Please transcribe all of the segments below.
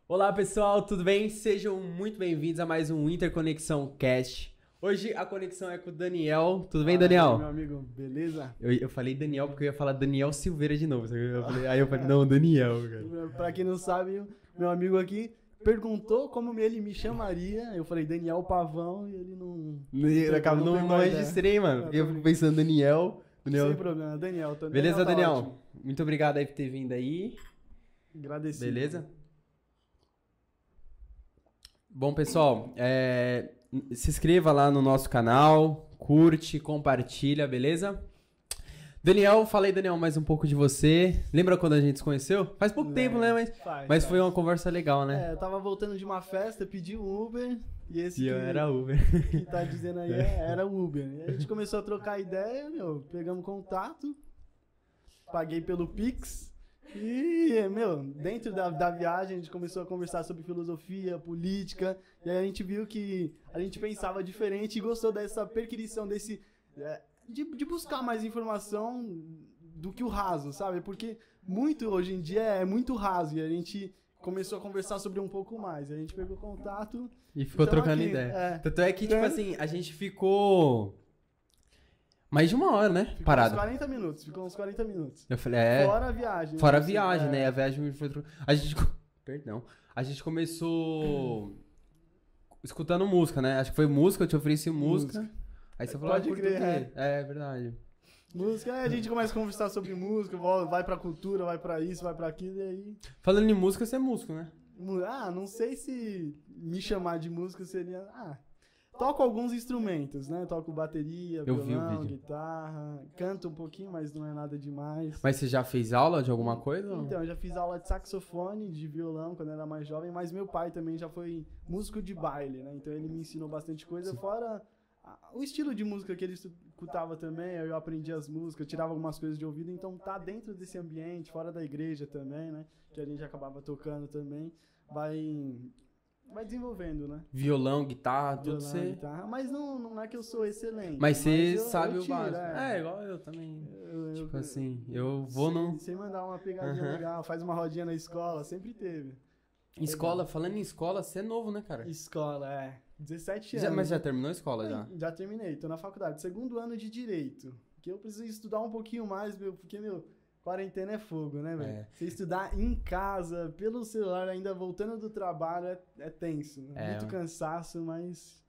Olá pessoal, tudo bem? Sejam muito bem-vindos a mais um Interconexão Cast. Hoje a conexão é com o Daniel. Tudo bem, Fala aí, Daniel? meu amigo, beleza? Eu falei Daniel porque eu ia falar Daniel Silveira de novo. Aí eu falei, não, Daniel, cara. Pra quem não sabe, meu amigo aqui perguntou como ele me chamaria. Eu falei Daniel Pavão e ele não. Não registrei, mano. Porque eu fico pensando Daniel. Sem problema, Daniel. Beleza, tá Daniel? ótimo. Muito obrigado aí por ter vindo aí. Agradecido. Beleza? Bom, pessoal, se inscreva lá no nosso canal, curte, compartilha, beleza? Daniel, falei, Daniel, mais um pouco de você. Lembra quando a gente se conheceu? Faz pouco tempo, né? Mas foi uma conversa legal, né? Eu tava voltando de uma festa, pedi um Uber e esse E eu era Uber. que tá dizendo aí era Uber. E a gente começou a trocar ideia, pegamos contato, paguei pelo Pix. E, dentro da viagem a gente começou a conversar sobre filosofia, política, e aí a gente viu que a gente pensava diferente e gostou dessa perquisição, de buscar mais informação do que o raso, sabe? Porque muito hoje em dia é muito raso, e a gente começou a conversar sobre um pouco mais. A gente pegou contato e ficou trocando ideia. Tanto é que, tipo assim, a gente ficou mais de uma hora, né? Ficou parado. Ficou uns 40 minutos. Eu falei, Fora a viagem. Fora a viagem, né? A viagem foi... Perdão. A gente começou escutando música, né? Acho que foi música, eu te ofereci música. Aí você falou, pode crer. É verdade. Música, aí a gente começa a conversar sobre música, vai pra cultura, vai pra isso, vai pra aquilo, e aí... Falando em música, você é músico, né? Não sei se me chamar de músico seria... Toco alguns instrumentos, né? Toco bateria, violão, guitarra, canto um pouquinho, mas não é nada demais. Mas você já fez aula de alguma coisa? Então, eu já fiz aula de saxofone, de violão, quando eu era mais jovem, mas meu pai também já foi músico de baile, né? Então ele me ensinou bastante coisa, Sim. fora o estilo de música que ele escutava também, eu aprendi as músicas, tirava algumas coisas de ouvido, então tá dentro desse ambiente, fora da igreja também, né? Que a gente acabava tocando também, vai desenvolvendo, né? Violão, guitarra, tudo você... Guitarra, mas não é que eu sou excelente. Mas você eu sabe o tiro, básico. Igual eu também. Tipo assim, eu vou num... Sem mandar uma pegadinha legal, faz uma rodinha na escola, sempre teve. Escola, falando em escola, você é novo, né, cara? Escola, 17 anos. Mas já terminou a escola, já? Já terminei, tô na faculdade, segundo ano de Direito. Que eu preciso estudar um pouquinho mais, porque, quarentena é fogo, né, velho? Você estudar em casa, pelo celular, ainda voltando do trabalho, é tenso. Muito cansaço, mas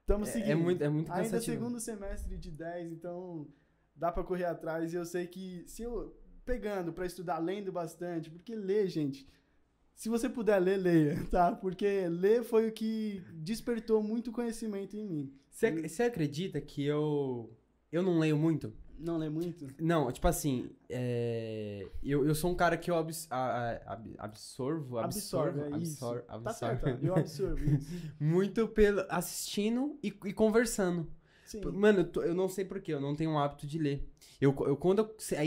estamos seguindo. É muito cansativo. Ainda segundo semestre de 10, então dá pra correr atrás. E eu sei que se eu pegando pra estudar, lendo bastante, porque ler, gente, se você puder ler, leia, tá? Porque ler foi o que despertou muito conhecimento em mim. Você acredita que eu não leio muito? Não lê muito? Não, tipo assim, eu sou um cara que eu absorvo. Tá certo, eu absorvo isso. Muito assistindo e conversando. Sim. Mano, eu não sei porquê, eu não tenho o hábito de ler.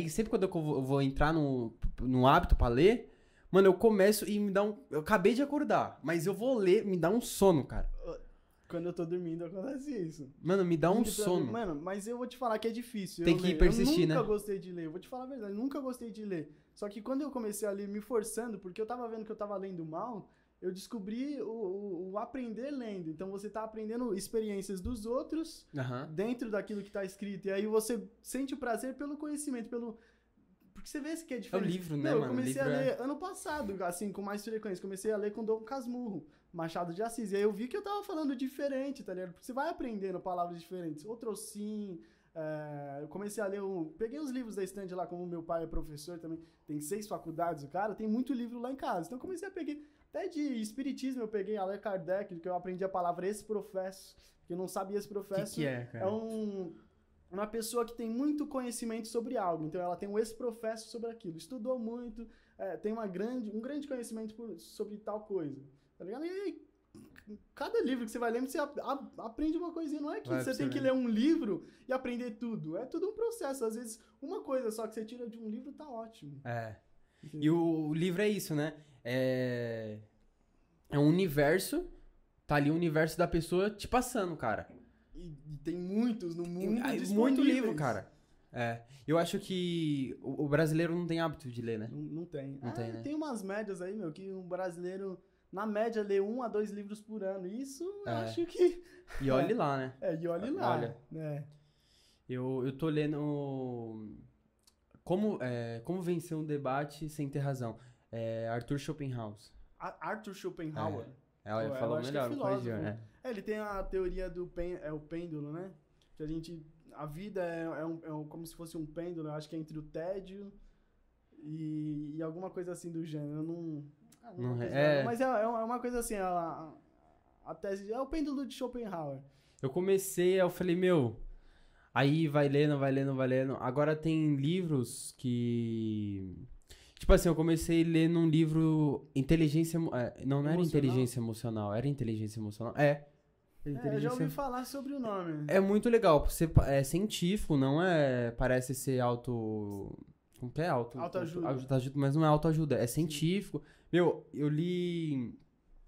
Sempre quando eu vou entrar no hábito pra ler, mano, eu começo e me dá um... Eu acabei de acordar, mas eu vou ler, me dá um sono, cara. Quando eu tô dormindo acontece isso. Mano, me dá um sono. Mano, mas eu vou te falar que é difícil. Tem que persistir, né? Eu nunca gostei de ler. Eu vou te falar a verdade, eu nunca gostei de ler. Só que quando eu comecei a ler me forçando, porque eu tava vendo que eu tava lendo mal, eu descobri o aprender lendo. Então você tá aprendendo experiências dos outros dentro daquilo que tá escrito. E aí você sente o prazer pelo conhecimento, porque você vê que é diferente. É o livro, né, mano? Eu comecei a ler ano passado, assim, com mais frequência. Comecei a ler com Dom Casmurro, Machado de Assis. E aí eu vi que eu tava falando diferente, tá ligado? Porque você vai aprendendo palavras diferentes. Outrocim, eu comecei a ler... Peguei os livros da estante lá, como meu pai é professor também. Tem 6 faculdades, o cara. Tem muito livro lá em casa. Então eu comecei a pegar... Até de espiritismo eu peguei Allan Kardec, que eu aprendi a palavra ex-professo. Que eu não sabia esse-professo. O que é, cara? É uma pessoa que tem muito conhecimento sobre algo, então ela tem um ex-professo sobre aquilo, estudou muito, tem um grande conhecimento sobre tal coisa, tá ligado? E aí, cada livro que você vai lendo, você aprende uma coisinha, não é que você tem que ler um livro e aprender tudo, é tudo um processo, às vezes uma coisa só que você tira de um livro tá ótimo. Entendeu? E o livro é isso, né? É um universo, tá ali o universo da pessoa te passando, cara. E tem muitos no mundo muito livro, cara. Eu acho que o brasileiro não tem hábito de ler, né? Não tem. Não tem, né? Tem umas médias aí, meu, que um brasileiro, na média, lê 1 a 2 livros por ano. Isso, eu acho que... E olhe lá, né? E olhe lá. Olha. Eu tô lendo Como Vencer um Debate Sem Ter Razão. Arthur Schopenhauer. Arthur Schopenhauer. Ela falou melhor, não corrigiu, né? Ele tem a teoria do o pêndulo, né? Que a vida como se fosse um pêndulo, eu acho que é entre o tédio e alguma coisa assim do gênero. Mas é uma coisa assim, a tese é o pêndulo de Schopenhauer. Eu comecei, eu falei, aí vai lendo. Agora tem livros que... Tipo assim, eu comecei a ler num livro Inteligência... Não era Inteligência Emocional, era Inteligência Emocional. Eu já ouvi falar sobre o nome. É muito legal, é científico, não é... Parece ser como que é? Autoajuda. Mas não é autoajuda, é científico. Sim. Eu li...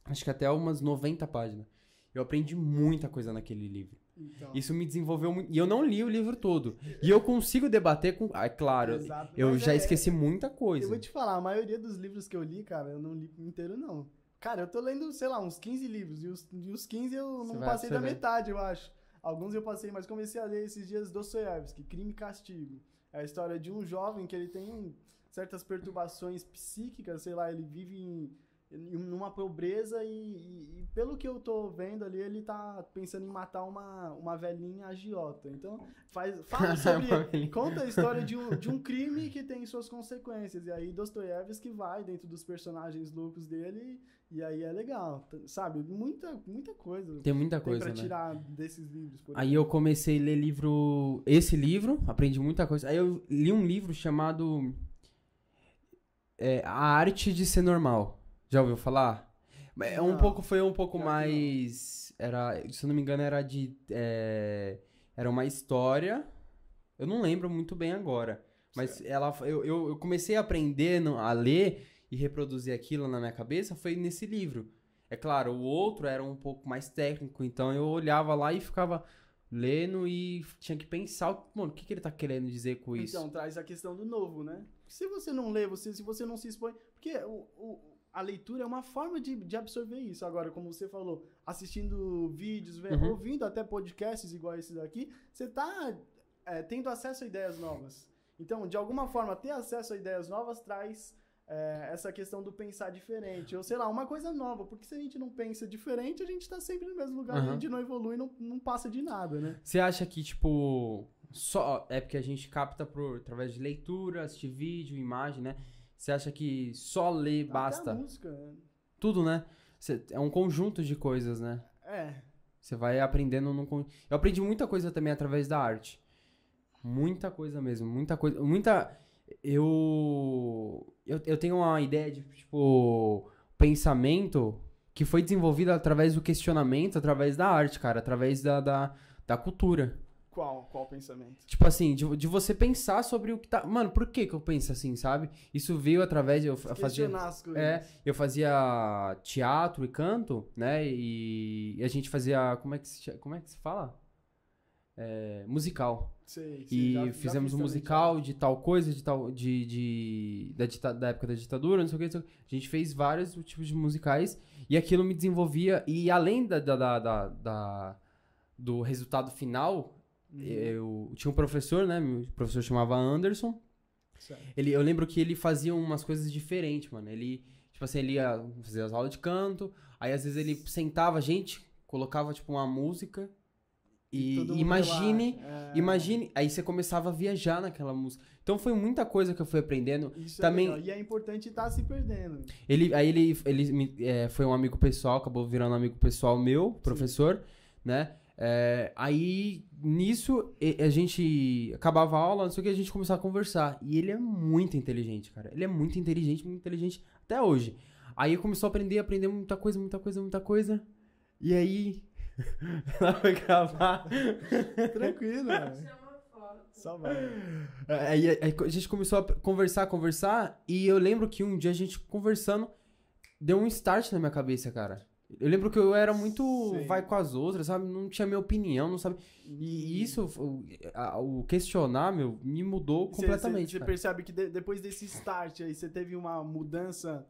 Acho que até umas 90 páginas. Eu aprendi muita coisa naquele livro. Então. Isso me desenvolveu muito. E eu não li o livro todo. E eu consigo debater com... claro, exato. Eu já esqueci muita coisa. Eu vou te falar, a maioria dos livros que eu li, cara, eu não li inteiro, não. Cara, eu tô lendo, sei lá, uns 15 livros. E os 15 eu não passei da metade, eu acho. Alguns eu passei, mas comecei a ler esses dias Dostoiévski, Crime e Castigo. É a história de um jovem que ele tem certas perturbações psíquicas, sei lá, ele vive numa pobreza e pelo que eu tô vendo ali, ele tá pensando em matar uma velhinha agiota. Então, fala sobre... conta a história de um crime que tem suas consequências. E aí Dostoiévski vai dentro dos personagens loucos dele e aí é legal, sabe? Muita coisa. Tem muita coisa, pra tirar desses livros. Aí eu comecei a ler esse livro, aprendi muita coisa. Aí eu li um livro chamado A Arte de Ser Normal. Já ouviu falar? Foi um pouco mais... se eu não me engano, era uma história. Eu não lembro muito bem agora. Mas eu comecei a aprender a ler e reproduzir aquilo na minha cabeça foi nesse livro. É claro, o outro era um pouco mais técnico. Então eu olhava lá e ficava lendo e tinha que pensar, mano, o que ele tá querendo dizer com isso? Então, traz a questão do novo, né? Se você não lê, se você não se expõe... Porque a leitura é uma forma de absorver isso. Agora, como você falou, assistindo vídeos, ouvindo até podcasts igual esses aqui, você tá tendo acesso a ideias novas. Então, de alguma forma, ter acesso a ideias novas traz essa questão do pensar diferente. Ou, sei lá, uma coisa nova. Porque se a gente não pensa diferente, a gente tá sempre no mesmo lugar, a gente não evolui, não passa de nada, né? Você acha que, só é porque a gente capta através de leitura, assistir vídeo, imagem, né? Você acha que só ler basta? Até a música, né? Tudo, né? É um conjunto de coisas, né? Você vai aprendendo Eu aprendi muita coisa também através da arte. Muita coisa mesmo. Muita coisa. Eu tenho uma ideia de, pensamento que foi desenvolvido através do questionamento, através da arte, cara. Através da cultura. Qual pensamento? Tipo assim, de você pensar sobre o que tá... Mano, por que eu penso assim, sabe? Isso veio através... Eu fazia teatro e canto, né? E a gente fazia... Como é que se fala? Musical. Sei, e fizemos um musical de tal coisa, da época da ditadura, não sei o que. A gente fez vários tipos de musicais e aquilo me desenvolvia. E além do resultado final... Eu tinha um professor, né? Meu professor chamava Anderson. Eu lembro que ele fazia umas coisas diferentes, mano. Ele ia fazer as aulas de canto. Aí, às vezes, ele sentava a gente, colocava, uma música. E imagine. Aí você começava a viajar naquela música. Então, foi muita coisa que eu fui aprendendo. Isso também. É legal. E é importante estar se perdendo. Ele foi um amigo pessoal, acabou virando um amigo pessoal meu, professor, né? Aí, nisso, a gente acabava a aula, não sei o que, a gente começava a conversar. E ele é muito inteligente, cara. Ele é muito inteligente até hoje. Aí começou a aprender muita coisa. E aí, ela foi gravar. Tranquilo, mano. Só vai. Aí a gente começou a conversar. E eu lembro que um dia a gente conversando, deu um start na minha cabeça, cara. Eu lembro que eu era muito Sei. vai com as outras, sabe? Não tinha minha opinião, não sabe? E isso, o questionar, meu, me mudou completamente. Você cara. percebe que depois desse start aí, você teve uma mudança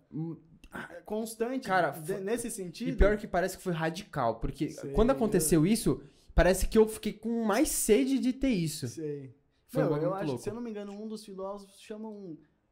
constante Cara, nesse sentido? E pior que parece que foi radical, porque Sei, quando aconteceu isso, parece que eu fiquei com mais sede de ter isso. Sei. Foi um Meu, bagulho eu muito acho louco. que, se eu não me engano, um dos filósofos chama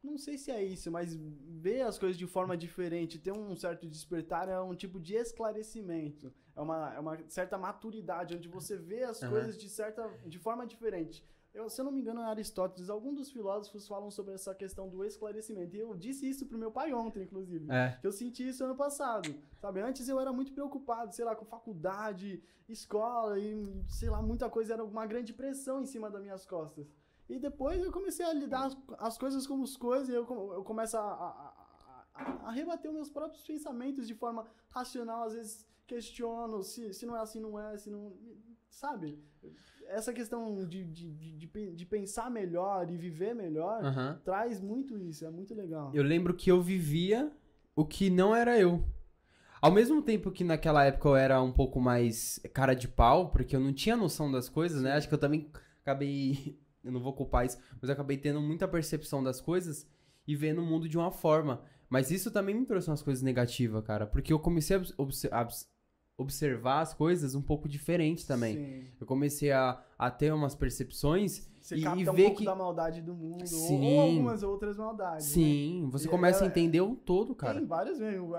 não sei se é isso, mas ver as coisas de forma diferente, ter um certo despertar é um tipo de esclarecimento. É uma certa maturidade, onde você vê as coisas de forma diferente. Se eu não me engano, é Aristóteles. Alguns dos filósofos falam sobre essa questão do esclarecimento. E eu disse isso pro meu pai ontem, inclusive. Que eu senti isso ano passado. Sabe? Antes eu era muito preocupado, sei lá, com faculdade, escola e, sei lá, muita coisa. Era uma grande pressão em cima das minhas costas. E depois eu comecei a lidar as coisas como as coisas e eu começo a rebater os meus próprios pensamentos de forma racional. Às vezes questiono se não é assim, não é, se não... Sabe? Essa questão de pensar melhor e viver melhor traz muito isso, é muito legal. Eu lembro que eu vivia o que não era eu. Ao mesmo tempo que naquela época eu era um pouco mais cara de pau, porque eu não tinha noção das coisas, né? Acho que eu também acabei... Eu não vou culpar isso, mas eu acabei tendo muita percepção das coisas e vendo o mundo de uma forma. Mas isso também me trouxe umas coisas negativas, cara. Porque eu comecei a observar as coisas um pouco diferente também. Sim. Eu comecei a ter umas percepções Você e capta ver um pouco que... da maldade do mundo, Sim. ou algumas outras maldades. Sim, né? você começa a entender o todo, cara. Tem vários mesmo,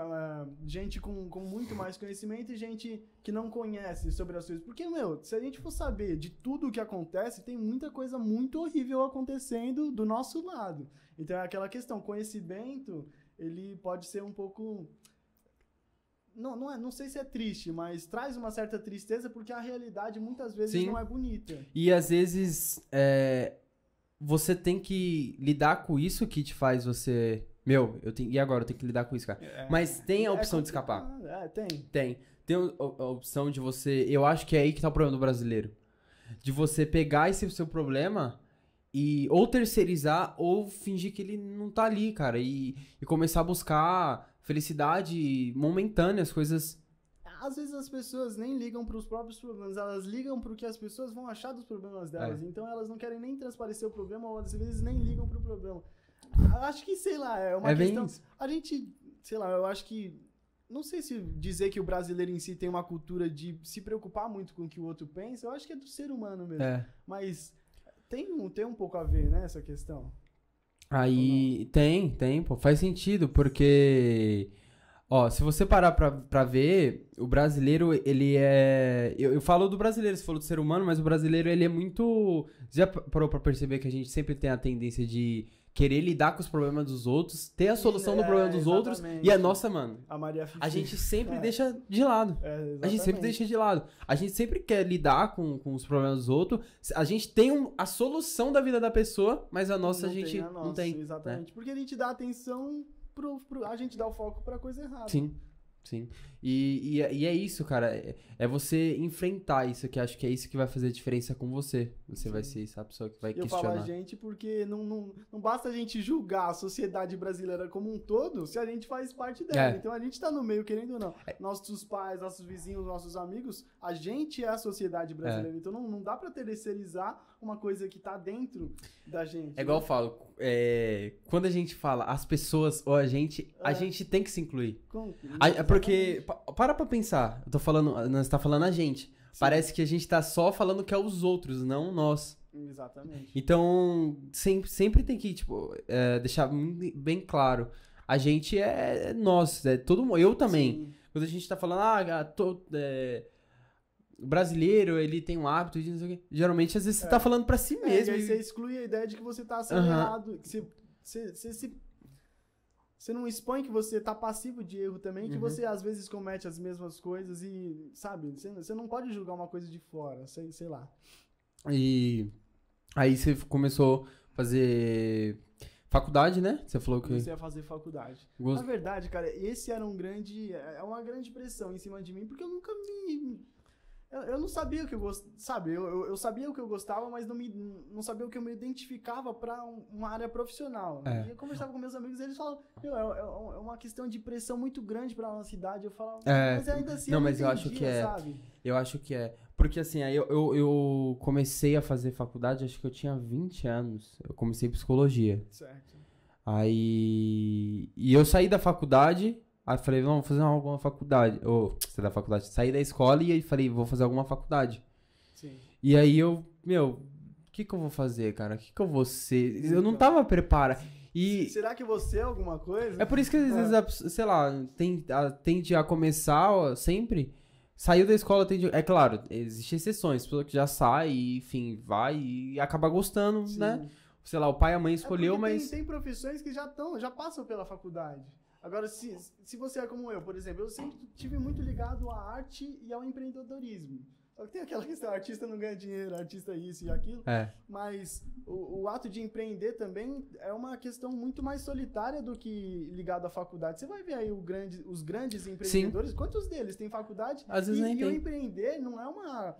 gente com muito mais conhecimento e gente que não conhece sobre as coisas. Porque, meu, se a gente for saber de tudo o que acontece, tem muita coisa muito horrível acontecendo do nosso lado. Então é aquela questão, conhecimento, ele pode ser um pouco... Não sei se é triste, mas traz uma certa tristeza porque a realidade muitas vezes não é bonita. E às vezes você tem que lidar com isso que te faz você... e agora eu tenho que lidar com isso, cara. Mas tem a opção de escapar. Tem. Tem a opção de você... Eu acho que é aí que tá o problema do brasileiro. De você pegar esse seu problema e ou terceirizar ou fingir que ele não tá ali, cara. E começar a buscar... felicidade momentânea, as coisas... Às vezes as pessoas nem ligam pros próprios problemas, elas ligam pro que as pessoas vão achar dos problemas delas. Então elas não querem nem transparecer o problema, ou às vezes nem ligam pro problema. Acho que, sei lá, é uma questão... A gente, sei lá, eu acho que... Não sei se dizer que o brasileiro em si tem uma cultura de se preocupar muito com o que o outro pensa, eu acho que é do ser humano mesmo. Mas tem um pouco a ver, né, essa questão. Aí, tem, pô, faz sentido, porque, se você parar pra ver, o brasileiro, ele é... Eu falo do brasileiro, você falou do ser humano, mas o brasileiro, ele é muito... Já parou pra perceber que a gente sempre tem a tendência de querer lidar com os problemas dos outros, ter a solução do problema dos outros, e a nossa, mano, a Maria a gente sempre deixa de lado. A gente sempre deixa de lado. A gente sempre quer lidar com os problemas dos outros. A gente tem a solução da vida da pessoa, mas a nossa a gente não tem. Exatamente. Né? Porque a gente dá atenção a gente dá o foco pra coisa errada. Sim. E é isso, cara. É você enfrentar isso, que acho que é isso que vai fazer a diferença com você. Você vai ser essa pessoa que vai questionar. Eu falo a gente porque não basta a gente julgar a sociedade brasileira como um todo se a gente faz parte dela. Então a gente tá no meio, querendo ou não. Nossos pais, nossos vizinhos, nossos amigos, a gente é a sociedade brasileira. Então não dá pra terceirizar uma coisa que tá dentro da gente. É igual eu falo, quando a gente fala as pessoas ou a gente tem que se incluir. Porque, para pra pensar, nós tá falando a gente. Sim. Parece que a gente tá só falando que é os outros, não nós. Exatamente. Então, sempre tem que, deixar bem claro. A gente é nós, todo mundo. Eu também. Sim. Quando a gente tá falando, o brasileiro, ele tem um hábito de não sei o quê. Geralmente, às vezes, você tá falando pra si mesmo. E aí você exclui a ideia de que você tá sendo errado. Que você não expõe que você tá passivo de erro também, que você às vezes comete as mesmas coisas e, sabe, você não pode julgar uma coisa de fora, sei lá. E aí você começou a fazer faculdade, né? Você falou que... Comecei a fazer faculdade. Na verdade, cara, esse era uma grande pressão em cima de mim, porque eu nunca Eu não sabia o que eu gostava, sabe? Eu sabia o que eu gostava, mas não sabia o que eu me identificava pra uma área profissional. É. E eu conversava com meus amigos e eles falavam, meu, é uma questão de pressão muito grande pra nossa idade. Eu falava, mas ainda assim não, eu não mas eu acho entendia, que é. sabe? Eu acho que é. Porque assim, aí eu comecei a fazer faculdade, acho que eu tinha 20 anos. Eu comecei psicologia. Certo. Aí. E eu saí da faculdade. Aí falei, vamos fazer alguma faculdade. Ou, saí da faculdade, saí da escola e aí falei, vou fazer alguma faculdade. Sim. E aí o que eu vou fazer, cara? O que eu vou ser? Eu não Então. tava preparado. E Será que você é alguma coisa? é por isso que às vezes, sei lá, tende a começar ó, sempre. Saiu da escola, é claro, existem exceções, pessoa que já sai e, enfim, vai e acaba gostando, Sim. né? Sei lá, o pai e a mãe escolheu, porque mas... Tem profissões que já passam pela faculdade. Agora, se você é como eu, por exemplo, eu sempre tive muito ligado à arte e ao empreendedorismo. Só que tem aquela questão, artista não ganha dinheiro, artista isso e aquilo. É. Mas o ato de empreender também é uma questão muito mais solitária do que ligado à faculdade. Você vai ver aí os grandes empreendedores, quantos deles têm faculdade? Às vezes nem e tem. o empreender não é uma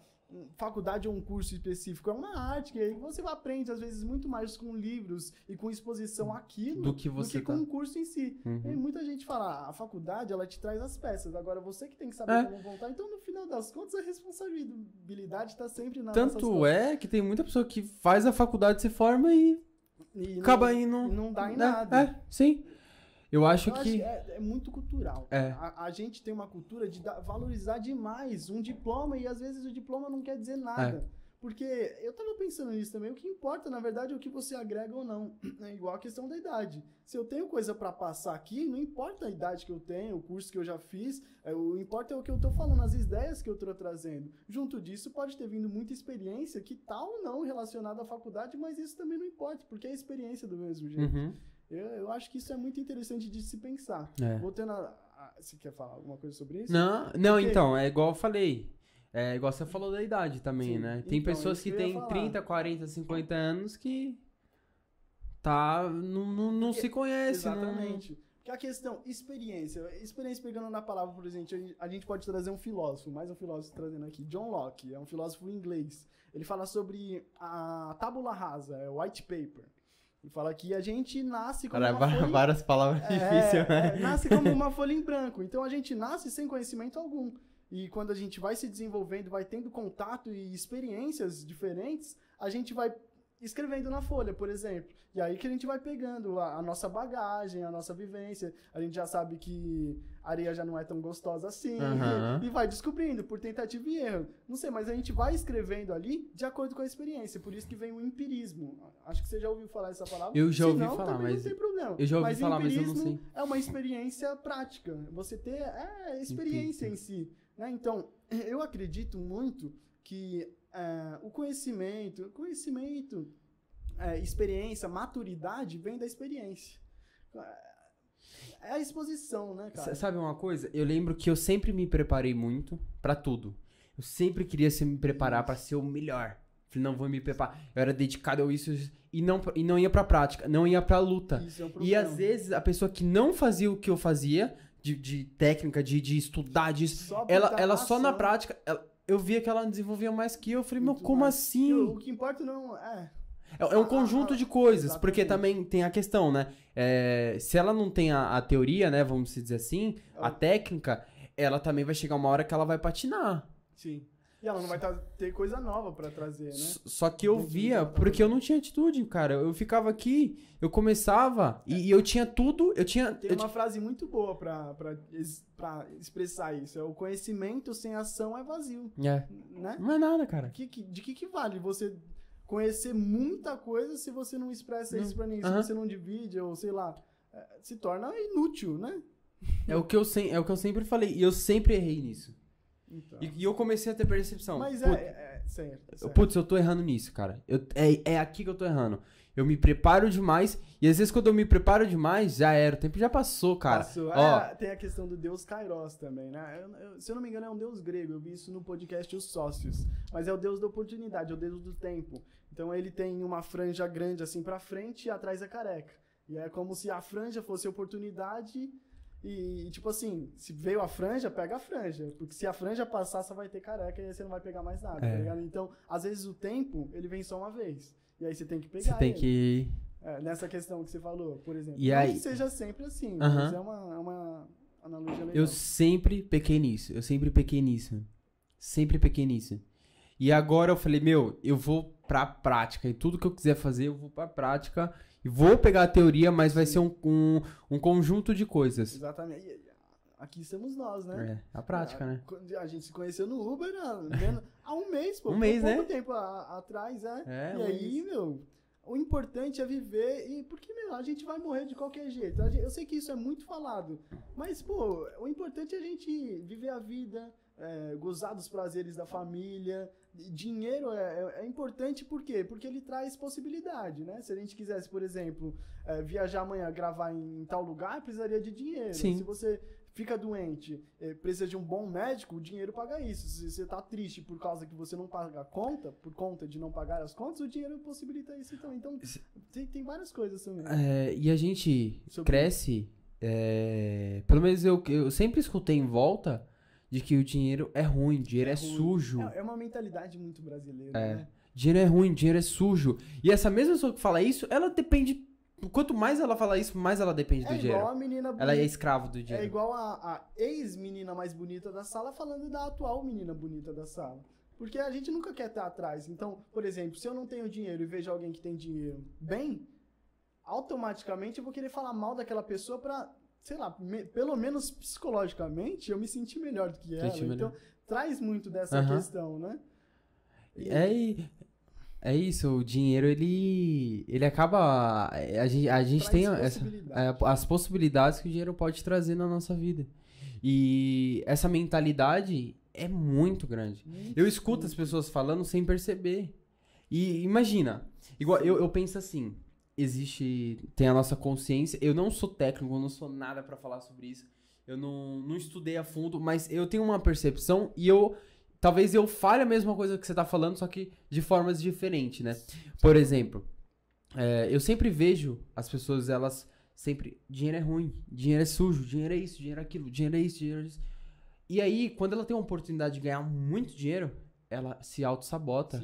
faculdade ou um curso específico, é uma arte que aí você aprende às vezes muito mais com livros e com exposição àquilo Do que com um curso em si. Uhum. E muita gente fala, a faculdade ela te traz as peças, agora você que tem que saber como montar. Então no final das contas a responsabilidade está sempre na nossas Tanto costas. é que tem muita pessoa que faz a faculdade, se forma e acaba indo... não dá em nada. Sim. Eu acho Eu que... acho que é muito cultural. É. A gente tem uma cultura de valorizar demais um diploma e às vezes o diploma não quer dizer nada. Porque eu tava pensando nisso também, o que importa, na verdade, é o que você agrega ou não. É igual a questão da idade. Se eu tenho coisa pra passar aqui, não importa a idade que eu tenho, o curso que eu já fiz, o importa é o que eu tô falando, as ideias que eu tô trazendo. Junto disso, pode ter vindo muita experiência que tá ou não relacionada à faculdade, mas isso também não importa, porque é experiência do mesmo jeito. Uhum. Eu acho que isso é muito interessante de se pensar. Voltando você quer falar alguma coisa sobre isso? Não, Porque... então, é igual eu falei. É igual você falou da idade também, Sim, né? Tem então, pessoas isso que que eu ia têm falar. 30, 40, 50 anos que não se conhece. Exatamente. Porque a questão, experiência pegando na palavra, por exemplo, a gente pode trazer um filósofo, mais um filósofo trazendo aqui, John Locke, é um filósofo inglês. Ele fala sobre a tábula rasa, o white paper. Ele fala que a gente nasce como uma folha... Várias palavras difíceis, né? Nasce como uma folha em branco. Então a gente nasce sem conhecimento algum. E quando a gente vai se desenvolvendo, vai tendo contato e experiências diferentes, a gente vai escrevendo na folha, por exemplo. E aí que a gente vai pegando a nossa bagagem, a nossa vivência. A gente já sabe que a areia já não é tão gostosa assim. Uhum. E vai descobrindo por tentativa e erro. Não sei, mas a gente vai escrevendo ali de acordo com a experiência. Por isso que vem o empirismo. Acho que você já ouviu falar essa palavra. Eu já ouvi Se não, falar, também mas... não tem problema. Eu já ouvi falar, mas eu não empirismo sei. é uma experiência prática. Você ter experiência em si. Né? Então, eu acredito muito que o conhecimento, experiência, maturidade vem da experiência. É a exposição, né, cara? Sabe uma coisa? Eu lembro que eu sempre me preparei muito pra tudo. Eu sempre queria me preparar pra ser o melhor. Falei, não vou me preparar. Eu era dedicado a isso e não ia pra prática, não ia pra luta. Isso é um E problema. às vezes a pessoa que não fazia o que eu fazia, de técnica, de estudar, disso, ela só na prática, eu via que ela desenvolvia mais que eu. Falei, meu, como assim? O que importa não é... É um conjunto de coisas, exatamente. porque também tem a questão, né? Se ela não tem a teoria, né? Vamos dizer assim, a técnica, ela também vai chegar uma hora que ela vai patinar. Sim. E ela não vai ter coisa nova pra trazer, né? Só que eu via, porque eu não tinha atitude, cara. Eu ficava aqui, eu começava e eu tinha tudo, Tem uma frase muito boa pra expressar isso. É o conhecimento sem ação é vazio. Né? Não é nada, cara. De que vale você conhecer muita coisa se você não expressa isso pra ninguém? Se você não divide, ou sei lá, se torna inútil, né? É o que eu sempre falei, e eu sempre errei nisso. Então. E eu comecei a ter percepção. Mas certo. Putz, eu tô errando nisso, cara. É aqui que eu tô errando. Eu me preparo demais, e às vezes quando eu me preparo demais, já era. O tempo já passou, cara. Tem a questão do deus Kairos também, né? Se eu não me engano, é um deus grego. Eu vi isso no podcast Os Sócios. Mas é o deus da oportunidade, é o deus do tempo. Então ele tem uma franja grande assim pra frente e atrás é careca. E é como se a franja fosse oportunidade E, tipo assim, se veio a franja, pega a franja. Porque se a franja passar, você vai ter careca e aí você não vai pegar mais nada, tá ligado? Então, às vezes o tempo, ele vem só uma vez. E aí você tem que pegar Você tem ele. que... Nessa questão que você falou, por exemplo. E não aí... que seja sempre assim, mas é uma analogia legal. Eu sempre pequei nisso. Sempre pequei nisso. E agora eu falei, eu vou pra prática. E tudo que eu quiser fazer, eu vou pra prática. E vou pegar a teoria, mas vai ser um conjunto de coisas. Exatamente. E aqui estamos nós, né? A prática, né? A gente se conheceu no Uber há um mês, pô. Um mês, né? Pouco tempo atrás, né? E aí, o importante é viver porque, a gente vai morrer de qualquer jeito. Eu sei que isso é muito falado, mas, pô, o importante é a gente viver a vida, gozar dos prazeres da família. Dinheiro é importante por quê? Porque ele traz possibilidade, né? Se a gente quisesse, por exemplo, viajar amanhã, gravar em tal lugar, precisaria de dinheiro. Sim. Se você fica doente, precisa de um bom médico, o dinheiro paga isso. Se você tá triste por causa que você não paga a conta, por conta de não pagar as contas, o dinheiro possibilita isso também. Então, tem várias coisas também. E a gente cresce, pelo menos eu sempre escutei em volta de que o dinheiro é ruim, dinheiro é sujo. É uma mentalidade muito brasileira, né? Dinheiro é ruim, dinheiro é sujo. E essa mesma pessoa que fala isso, ela depende... Quanto mais ela fala isso, mais ela depende do dinheiro. Igual a menina bonita. Ela é escravo do dinheiro. É igual a ex-menina mais bonita da sala falando da atual menina bonita da sala. Porque a gente nunca quer estar atrás. Então, por exemplo, se eu não tenho dinheiro e vejo alguém que tem dinheiro bem, automaticamente eu vou querer falar mal daquela pessoa pra, sei lá, pelo menos psicologicamente, eu me sentir melhor do que ela. Então, traz muito dessa questão, né? É isso, o dinheiro, ele acaba... A gente tem as possibilidades que o dinheiro pode trazer na nossa vida. E essa mentalidade é muito grande. Eu escuto as pessoas falando sem perceber. E imagina, igual eu penso assim, tem a nossa consciência, eu não sou técnico, eu não sou nada pra falar sobre isso, eu não estudei a fundo, mas eu tenho uma percepção e talvez eu fale a mesma coisa que você tá falando, só que de formas diferentes, né? Por exemplo, eu sempre vejo as pessoas, elas sempre... Dinheiro é ruim, dinheiro é sujo, dinheiro é isso, dinheiro é aquilo, dinheiro é isso, dinheiro é isso. E aí, quando ela tem a oportunidade de ganhar muito dinheiro, ela se auto-sabota.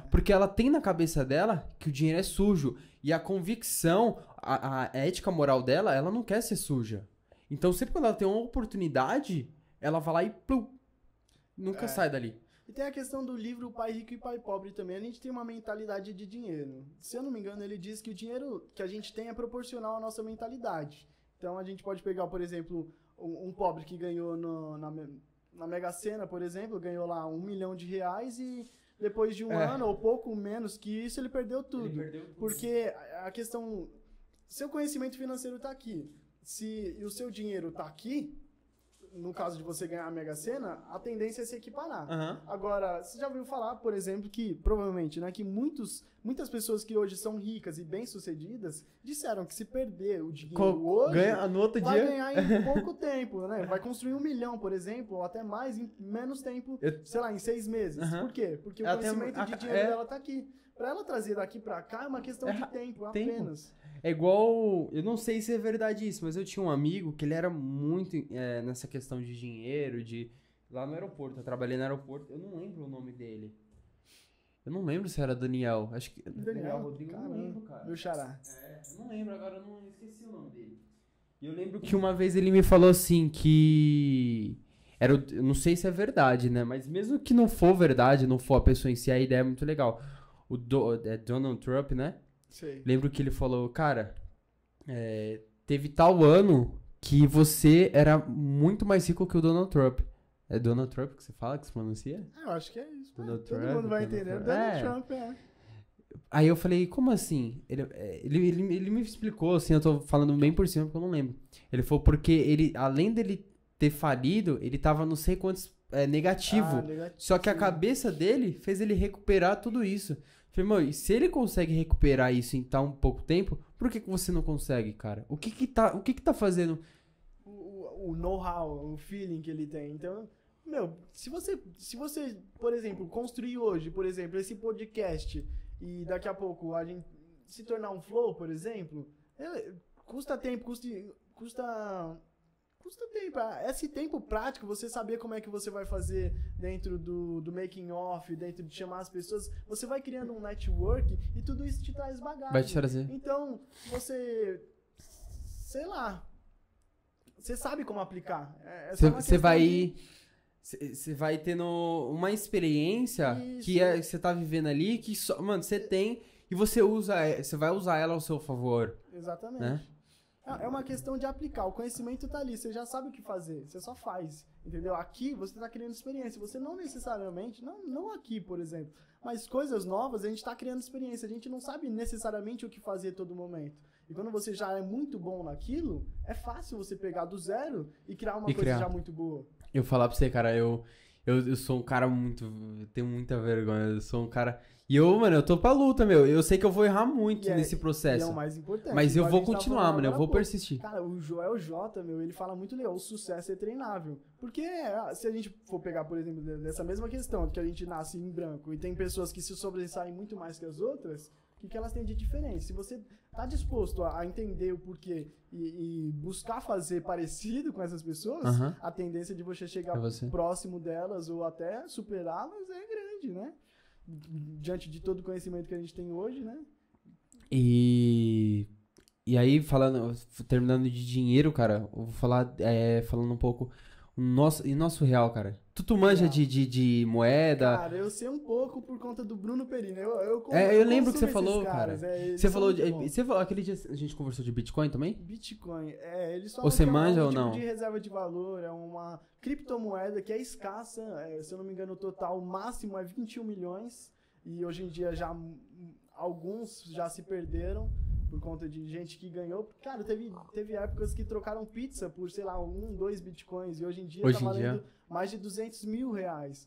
Porque ela tem na cabeça dela que o dinheiro é sujo. E a convicção, a ética moral dela, ela não quer ser suja. Então, sempre quando ela tem uma oportunidade, ela vai lá e... Nunca sai dali. E tem a questão do livro Pai Rico e Pai Pobre também. A gente tem uma mentalidade de dinheiro. Se eu não me engano, ele diz que o dinheiro que a gente tem é proporcional à nossa mentalidade. Então, a gente pode pegar, por exemplo, um pobre que ganhou na Mega Sena, por exemplo, ganhou lá R$1 milhão e depois de um ano ou pouco menos que isso, ele perdeu tudo. Porque a questão... Seu conhecimento financeiro está aqui. Se o seu dinheiro está aqui... No caso de você ganhar a Mega Sena, a tendência é se equiparar. Agora, você já ouviu falar, por exemplo, que provavelmente, né, que muitas pessoas que hoje são ricas e bem-sucedidas disseram que se perder o dinheiro hoje, no outro vai dia... ganhar em pouco tempo, né? Vai construir 1 milhão, por exemplo, ou até mais em menos tempo, sei lá, em 6 meses. Por quê? Porque o conhecimento de dinheiro dela tá aqui. Pra ela trazer daqui pra cá é uma questão de tempo, apenas. É igual... Eu não sei se é verdade isso, mas eu tinha um amigo que ele era muito nessa questão de dinheiro, lá no aeroporto. Eu trabalhei no aeroporto. Eu não lembro o nome dele. Eu não lembro se era Daniel. Acho que... Daniel Rodrigo, eu não lembro, cara. Meu xará. Eu não lembro agora, eu não esqueci o nome dele. E eu lembro que uma vez ele me falou assim que... Eu não sei se é verdade, né? Mas mesmo que não for verdade, não for a pessoa em si, a ideia é muito legal. Donald Trump, né? Sei. Lembro que ele falou, cara, teve tal ano que você era muito mais rico que o Donald Trump. É Donald Trump que você fala, que se pronuncia? Eu acho que é isso. Donald Todo Trump, mundo vai Donald entender. Trump. Donald Trump, Aí eu falei, como assim? Ele me explicou, assim, eu tô falando bem por cima porque eu não lembro. Ele falou porque ele, além dele ter falido, ele tava não sei quantos negativo. Só que a cabeça dele fez ele recuperar tudo isso. Falei, mano, e se ele consegue recuperar isso em tão pouco tempo, por que você não consegue, cara? O que tá fazendo? O know-how, o feeling que ele tem. Então, meu, se você, por exemplo, construir hoje, por exemplo, esse podcast e daqui a pouco a gente se tornar um flow, por exemplo, custa tempo, custa custa tempo. Esse tempo prático, você saber como é que você vai fazer dentro do making off, dentro de chamar as pessoas, você vai criando um network e tudo isso te traz bagagem. Vai te trazer. Então, você, sei lá, você sabe como aplicar. Você vai... Você vai tendo uma experiência que você tá vivendo ali, que só, mano, você tem e você vai usar ela ao seu favor. Exatamente. Né? É uma questão de aplicar. O conhecimento tá ali, você já sabe o que fazer, você só faz. Entendeu? Aqui você tá criando experiência. Você não necessariamente, não aqui, por exemplo, mas coisas novas a gente tá criando experiência. A gente não sabe necessariamente o que fazer a todo momento. E quando você já é muito bom naquilo, é fácil você pegar do zero e criar uma coisa já muito boa. Eu falar pra você, cara, eu sou um cara muito... Eu tenho muita vergonha. Eu sou um cara... E mano, eu tô pra luta, meu. Eu sei que eu vou errar muito nesse processo. E é o mais importante. Mas eu vou continuar, mano. Eu vou persistir. Cara, o Joel J, meu, ele fala muito legal. O sucesso é treinável. Porque se a gente for pegar, por exemplo, dessa mesma questão, que a gente nasce em branco e tem pessoas que se sobressaem muito mais que as outras, o que elas têm de diferente? Se você tá disposto a entender o porquê e buscar fazer parecido com essas pessoas, a tendência de você chegar próximo delas ou até superá-las é grande, né? Diante de todo o conhecimento que a gente tem hoje, né? E aí, terminando de dinheiro, cara, eu vou falar, falando um pouco, nosso real, cara. Tu manja de moeda? Cara, eu sei um pouco por conta do Bruno Perini. Eu lembro que você falou, cara. Você falou, aquele dia a gente conversou de Bitcoin também? Bitcoin, eles falam ou você manja um ou não? Tipo de reserva de valor, é uma criptomoeda que é escassa, se eu não me engano o total máximo é 21 milhões e hoje em dia já alguns já se perderam por conta de gente que ganhou. Cara, teve épocas que trocaram pizza por, sei lá, 2 bitcoins e hoje em dia tá valendo mais de 200 mil reais.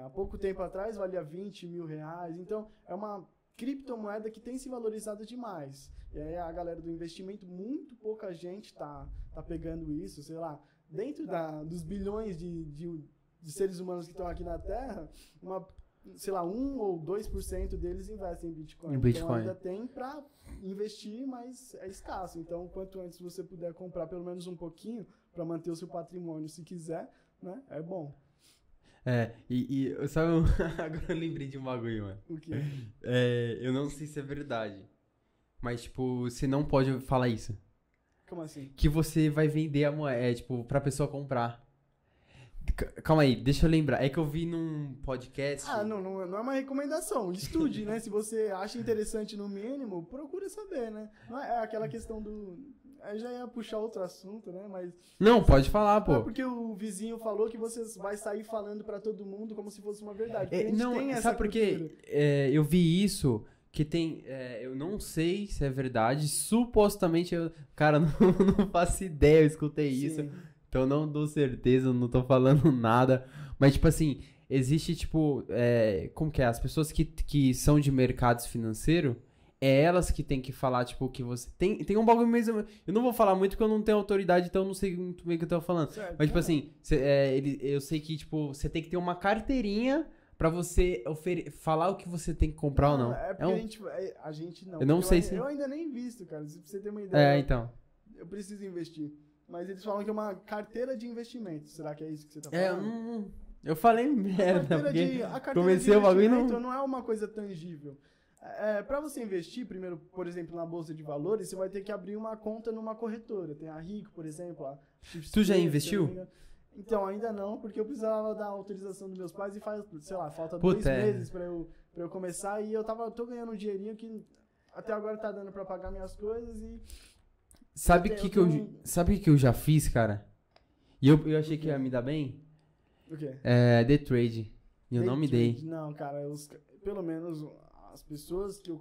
Há pouco tempo atrás valia 20 mil reais. Então, é uma criptomoeda que tem se valorizado demais. E aí a galera do investimento, muito pouca gente tá pegando isso, sei lá, dentro dos bilhões de seres humanos que estão aqui na Terra, sei lá, 1 ou 2% deles investem em Bitcoin. Então ainda tem para investir, mas é escasso. Então, quanto antes você puder comprar pelo menos um pouquinho para manter o seu patrimônio, se quiser, né? É bom. Sabe, agora eu lembrei de um bagulho, mano. O quê? Eu não sei se é verdade, mas, tipo, você não pode falar isso. Como assim? Que você vai vender a moeda, tipo, pra pessoa comprar. Calma aí, deixa eu lembrar. É que eu vi num podcast... Não é uma recomendação. Estude, né? Se você acha interessante no mínimo, procura saber, né? Não é aquela questão do... Aí já ia puxar outro assunto, né? Mas... Não, pode falar, pô. É porque o vizinho falou que você vai sair falando pra todo mundo como se fosse uma verdade. Sabe por quê? Eu vi isso... Que tem, eu não sei se é verdade, supostamente, cara, não faço ideia, eu escutei isso, então não dou certeza, não tô falando nada, mas tipo assim, existe tipo, como que é, as pessoas que são de mercados financeiros, elas que tem que falar, tipo, que você, tem um bagulho mesmo, eu não vou falar muito porque eu não tenho autoridade, então eu não sei muito bem o que eu tô falando, mas tipo assim, eu sei que, tipo, você tem que ter uma carteirinha pra você falar o que você tem que comprar ou não. É porque a gente não. Eu não sei se... Eu ainda nem invisto, cara. Se você ter uma ideia... então. Eu preciso investir. Mas eles falam que é uma carteira de investimento. Será que é isso que você tá falando? Eu falei merda, porque comecei o bagulho não é uma coisa tangível. Pra você investir, primeiro, por exemplo, na Bolsa de Valores, você vai ter que abrir uma conta numa corretora. Tem a Rico, por exemplo. Tu já investiu? Então, ainda não, porque eu precisava da autorização dos meus pais e faz, sei lá, falta 2 meses pra eu começar e tô ganhando um dinheirinho que até agora tá dando pra pagar minhas coisas e... Sabe o que eu já fiz, cara? E eu achei que ia me dar bem? O quê? Day trade. E eu não me dei. Não, cara, pelo menos as pessoas que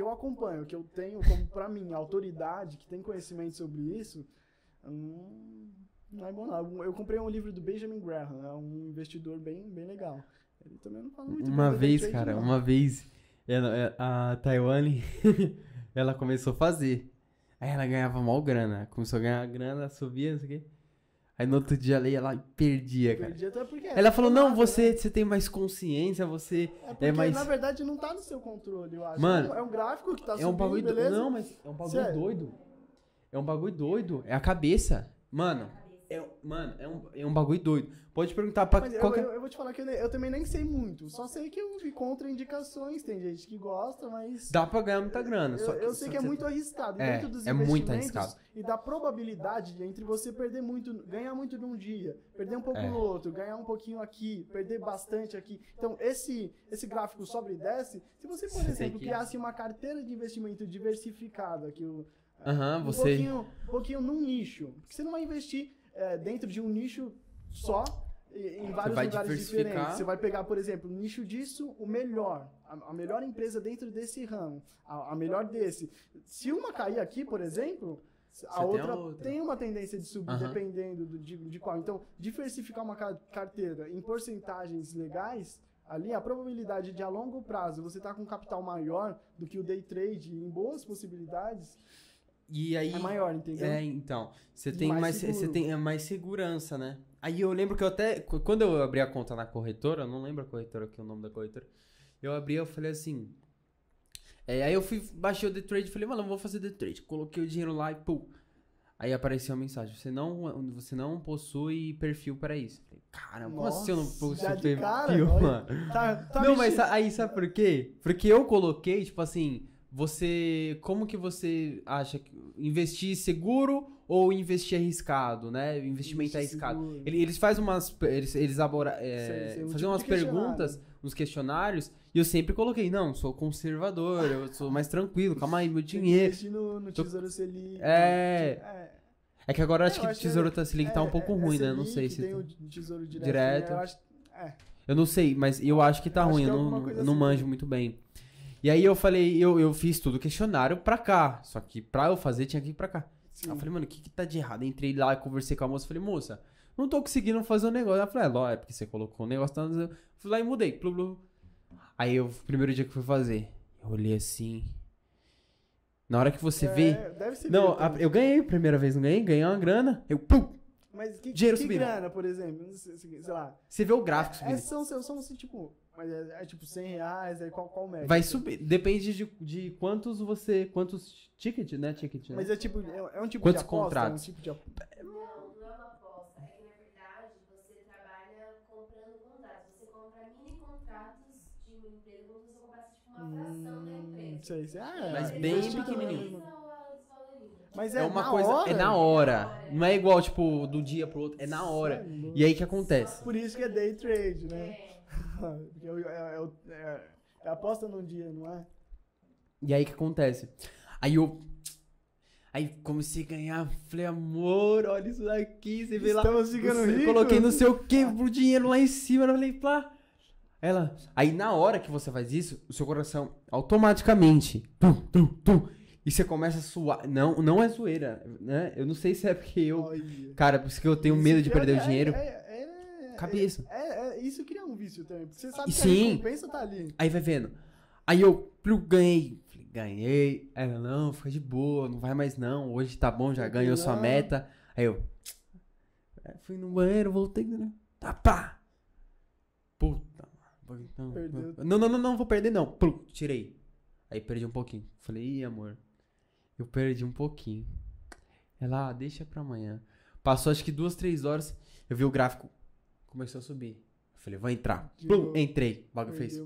eu acompanho, que eu tenho como pra mim autoridade, que tem conhecimento sobre isso, não é bom não. Eu comprei um livro do Benjamin Graham, é um investidor bem legal. Ele também não fala muito uma vez, cara, uma vez a Taiwane ela começou a fazer. Aí ela ganhava mal grana. Começou a ganhar grana, subia, não sei o quê. Aí no outro dia ela perdia, cara. Até porque ela falou, não, você tem mais consciência, você porque, mais... na verdade, não tá no seu controle, eu acho. Mano, é um gráfico que tá subindo, um bagulho beleza? Não, mas é um bagulho doido. É um bagulho doido. É a cabeça. Mano, Mano, é um bagulho doido. Pode perguntar pra Mas qualquer... eu vou te falar que eu também nem sei muito. Só sei que eu vi contraindicações. Tem gente que gosta, mas... Dá pra ganhar muita grana. Eu sei que é muito arriscado. E dentro dos muito investimentos arriscado. e da probabilidade entre você perder muito, ganhar muito num dia, perder um pouco no outro, ganhar um pouquinho aqui, perder bastante aqui. Então, esse gráfico sobe e desce. Se você, por exemplo, criasse uma carteira de investimento diversificada, que um pouquinho num nicho. Porque você não vai investir dentro de um nicho só, em vários lugares diferentes. Você vai pegar, por exemplo, no nicho disso, o melhor. A melhor empresa dentro desse ramo. A melhor desse. Se uma cair aqui, por exemplo, a outra tem uma tendência de subir, dependendo de qual. Então, diversificar uma carteira em porcentagens legais, ali a probabilidade de a longo prazo você estar com um capital maior do que o day trade em boas possibilidades... E aí, é maior, entendeu? Então, você tem mais segurança, né? Aí eu lembro que eu até, quando eu abri a conta na corretora, eu não lembro a corretora aqui, o nome da corretora, eu falei assim, aí eu baixei o day trade, falei, mano, eu vou fazer day trade, coloquei o dinheiro lá e pum, aí apareceu a mensagem, você não possui perfil para isso. Falei, caramba, como assim eu não possuo perfil, mano? Não, mas aí sabe por quê? Porque eu coloquei, tipo assim... como que você acha que investir seguro ou investir arriscado, né? Investimento arriscado. Eles fazem faziam umas perguntas, uns questionários, e eu sempre coloquei, não, sou conservador, eu sou mais tranquilo, calma aí, meu dinheiro. Investir no Tesouro Selic. É que agora acho que o Tesouro Selic tá um pouco ruim, né? Não sei se tem o Tesouro Direto. Eu não sei, mas eu acho que tá ruim, eu não manjo muito bem. E aí eu falei, eu fiz tudo questionário pra cá. Só que pra eu fazer tinha que ir pra cá. Aí eu falei, mano, o que tá de errado? Entrei lá e conversei com a moça. Falei, moça, não tô conseguindo fazer o negócio. Ela falou, é porque você colocou o negócio. Fui lá e mudei. Aí o primeiro dia que fui fazer, eu olhei assim. Na hora que você vê. Deve ser não, eu ganhei a primeira vez, não ganhei? Ganhei uma grana. Eu, Mas que subindo. Grana, por exemplo? Sei lá. Você vê o gráfico subindo. São assim, tipo... Mas é tipo R$100, aí qual média? Vai subir, depende de quantos tickets, né? Mas é tipo, é um tipo quantos de aposta? contratos? É um tipo de aposta? Não é uma aposta, é que na verdade você trabalha comprando contratos. Você compra mini contratos de uma empresa, como se você comprasse tipo uma fração da empresa. Sei. Mas bem pequenininho. Mas é uma coisa, hora? é na hora. Não é igual, tipo, do dia pro outro, é na hora. Sério? E aí que acontece? Por isso que é day trade, né? É aposta num dia, não é? E aí que acontece? Aí comecei a ganhar, falei, amor, olha isso daqui, você vê lá. Estamos ficando ricos. Coloquei não sei o que, pro dinheiro lá em cima, eu falei, pá. Aí na hora que você faz isso, o seu coração automaticamente, e você começa a suar. Não é zoeira, né? Eu não sei se é porque cara, por isso que eu tenho medo de perder o dinheiro. Cabeça. Isso cria um vício também. Porque você sabe que sim, a recompensa tá ali. Aí vai vendo. Aí eu ganhei. Falei, ganhei. Ela, não, fica de boa, não vai mais não. Hoje tá bom, já ganhou sua meta. Aí eu fui no banheiro, voltei. Tá, pá. Puta. Perdeu. Não vou perder não. Tirei. Aí perdi um pouquinho. Falei, ih, amor. Eu perdi um pouquinho. Ela, deixa pra amanhã. Passou acho que 2, 3 horas. Eu vi o gráfico. Começou a subir. Eu falei, vou entrar. Entrei. O bagulho fez.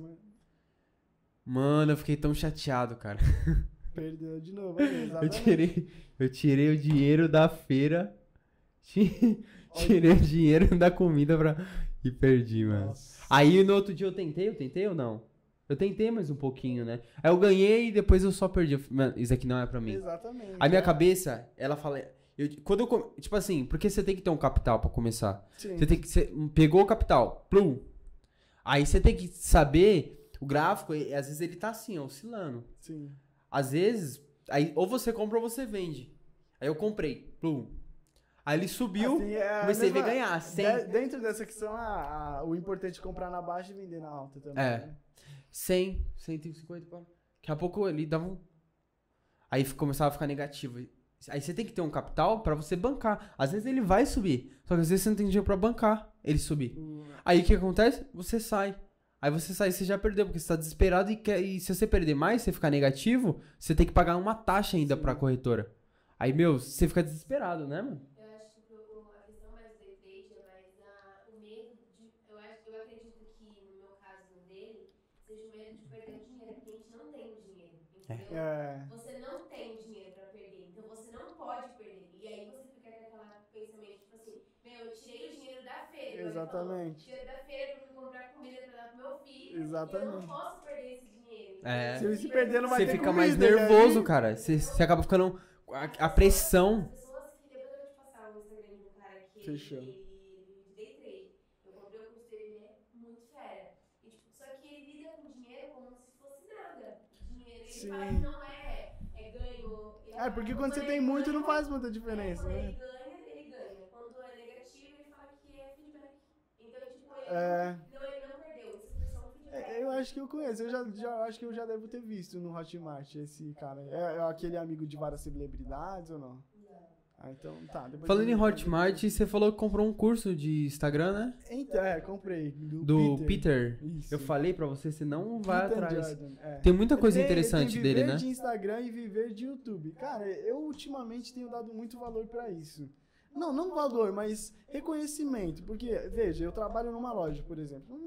Mano, eu fiquei tão chateado, cara. Perdeu de novo. Eu tirei o dinheiro da feira. Tirei o dinheiro da comida e perdi, mano. Nossa. Aí no outro dia eu tentei ou não? Eu tentei mais um pouquinho, né? Aí eu ganhei e depois eu só perdi. Mano, isso aqui não é pra mim. Exatamente. A minha cabeça, ela fala... tipo assim, porque você tem que ter um capital pra começar. Sim. Você pegou o capital, plum. Aí você tem que saber, o gráfico, às vezes ele tá assim, ó, oscilando. Sim. Às vezes, aí ou você compra ou você vende. Aí eu comprei, plum. Aí ele subiu, Assim, comecei a ver ganhar. Dentro dessa questão, o importante é comprar na baixa e vender na alta também. Né? 100, 150, daqui a pouco ele dava um... Aí começava a ficar negativo. Aí você tem que ter um capital pra você bancar. Às vezes ele vai subir, só que às vezes você não tem dinheiro pra bancar ele subir. Aí o que acontece? Você sai. Aí você sai, você já perdeu, porque você tá desesperado e se você perder mais, você ficar negativo, você tem que pagar uma taxa ainda pra corretora. Aí, você fica desesperado, né, mano? Eu acho que a questão seja o medo de perder o dinheiro, porque a gente não tem o dinheiro, entendeu? Você não tem o dinheiro pra perder, então você não pode perder. E aí você fica com aquele pensamento, tipo assim, eu tirei o dinheiro da feira. Exatamente. Dinheiro da feira pra me comprar comida pra dar pro meu filho. Exatamente. E eu não posso perder esse dinheiro. Se perder, não vai ter Você fica comida, mais nervoso, aí... cara. Você acaba ficando... A pressão... As pessoas que depois eu vou te passar o Instagram de um cara que Fechou. ele day trade. Eu comprei o curso dele, ele é muito fera. E, tipo, só que ele lida com dinheiro como se fosse nada. Dinheiro, ele Sim. fala que não é ganho. Porque quando você tem muito, não faz muita diferença, Quando né? ele ganha. Quando é negativo, ele fala que é feedback. Então, tipo, ele não perdeu. Isso foi só um feedback. Eu acho que eu conheço, eu acho que eu já devo ter visto no Hotmart esse cara. É aquele amigo de várias celebridades ou não? Não. Então tá. Falando em Hotmart, você falou que comprou um curso de Instagram, né? Então, comprei. Do Peter. Isso. Eu falei pra você não vai Peter atrás. Jordan, Tem muita coisa interessante tem dele, viver né? de Instagram e viver de YouTube. Cara, eu ultimamente tenho dado muito valor pra isso. Não valor, mas reconhecimento. Porque, veja, eu trabalho numa loja, por exemplo.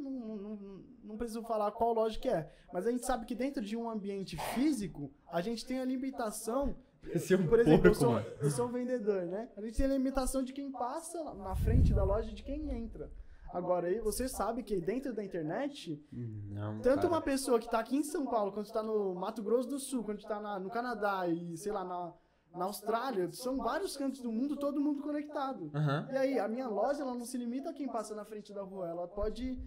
Não preciso falar qual loja que é. Mas a gente sabe que dentro de um ambiente físico, a gente tem a limitação... Por exemplo, eu sou um vendedor, né? A gente tem a limitação de quem passa na frente da loja e de quem entra. Agora, aí você sabe que dentro da internet, tanto uma pessoa que está aqui em São Paulo, quando está no Mato Grosso do Sul, quando está no Canadá e, sei lá, na Austrália, são vários cantos do mundo, todo mundo conectado. E aí, a minha loja, ela não se limita a quem passa na frente da rua, ela pode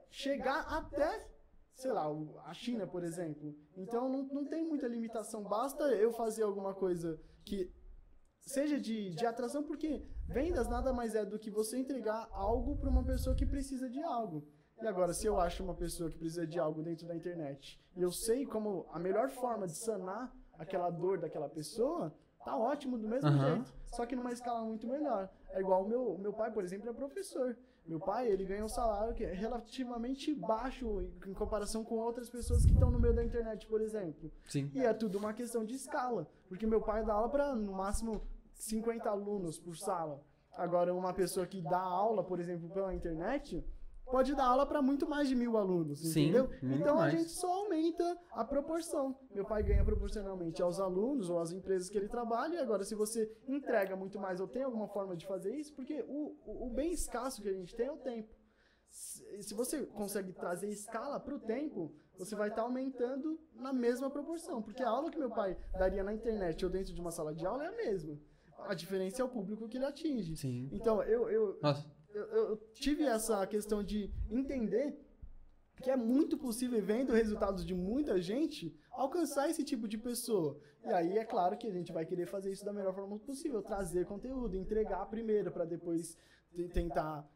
chegar até... sei lá, a China, por exemplo. Então, não tem muita limitação. Basta eu fazer alguma coisa que seja de atração, porque vendas nada mais é do que você entregar algo para uma pessoa que precisa de algo. E agora, se eu acho uma pessoa que precisa de algo dentro da internet, e eu sei como a melhor forma de sanar aquela dor daquela pessoa, tá ótimo do mesmo jeito. Só que numa escala muito melhor. É igual o meu pai, por exemplo, é professor. Meu pai, ele ganha um salário que é relativamente baixo em comparação com outras pessoas que estão no meio da internet, por exemplo. Sim. E é tudo uma questão de escala. Porque meu pai dá aula para, no máximo, 50 alunos por sala. Agora, uma pessoa que dá aula, por exemplo, pela internet, pode dar aula para muito mais de 1.000 alunos, entendeu? Então, mais. a gente só aumenta a proporção. Meu pai ganha proporcionalmente aos alunos ou às empresas que ele trabalha. E agora, se você entrega muito mais ou tem alguma forma de fazer isso, porque o bem escasso que a gente tem é o tempo. Se você consegue trazer escala para o tempo, você vai estar aumentando na mesma proporção. Porque a aula que meu pai daria na internet ou dentro de uma sala de aula é a mesma. A diferença é o público que ele atinge. Sim. Então, eu tive essa questão de entender que é muito possível, vendo resultados de muita gente, alcançar esse tipo de pessoa. E aí é claro que a gente vai querer fazer isso da melhor forma possível, trazer conteúdo, entregar primeiro para depois tentar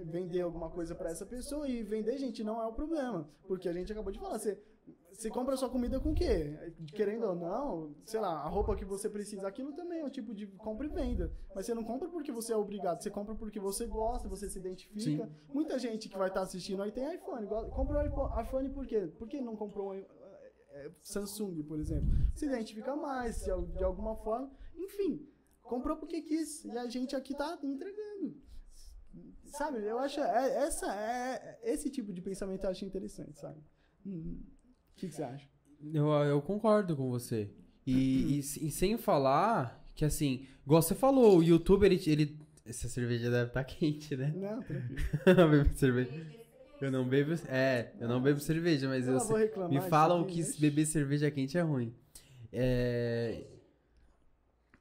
vender alguma coisa para essa pessoa. E vender, gente, não é o problema, porque a gente acabou de falar, você compra sua comida com o quê? Querendo ou não, sei lá, a roupa que você precisa, aquilo também é um tipo de compra e venda. Mas você não compra porque você é obrigado, você compra porque você gosta, você se identifica. Sim. Muita gente que vai estar assistindo aí tem iPhone. Comprou iPhone por quê? Por que não comprou Samsung, por exemplo? Se identifica mais, de alguma forma. Enfim, comprou porque quis. E a gente aqui tá entregando. Sabe, eu acho... esse tipo de pensamento eu acho interessante, sabe? O que você acha? Eu concordo com você. E sem falar que, assim, igual você falou, o YouTube, ele essa cerveja deve estar quente, né? Não, tranquilo. Bebo cerveja. Eu não bebo cerveja, mas me falam que beber cerveja quente é ruim.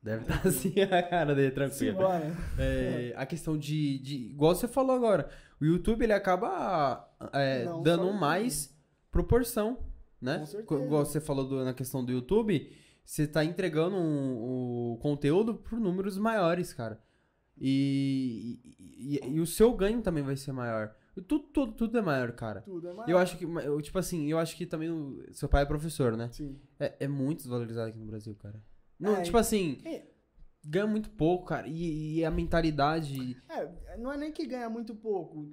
Deve estar assim a cara dele, tranquilo. A questão de... Igual você falou agora, o YouTube, ele acaba dando mais proporção, né? Igual você falou na questão do YouTube, você tá entregando o conteúdo por números maiores, cara. E o seu ganho também vai ser maior. Tudo é maior, cara. Tudo é maior. Eu acho que, tipo assim, eu acho que também seu pai é professor, né? Sim. É muito desvalorizado aqui no Brasil, cara. Não, tipo assim, ganha muito pouco, cara. E a mentalidade... não é nem que ganha muito pouco.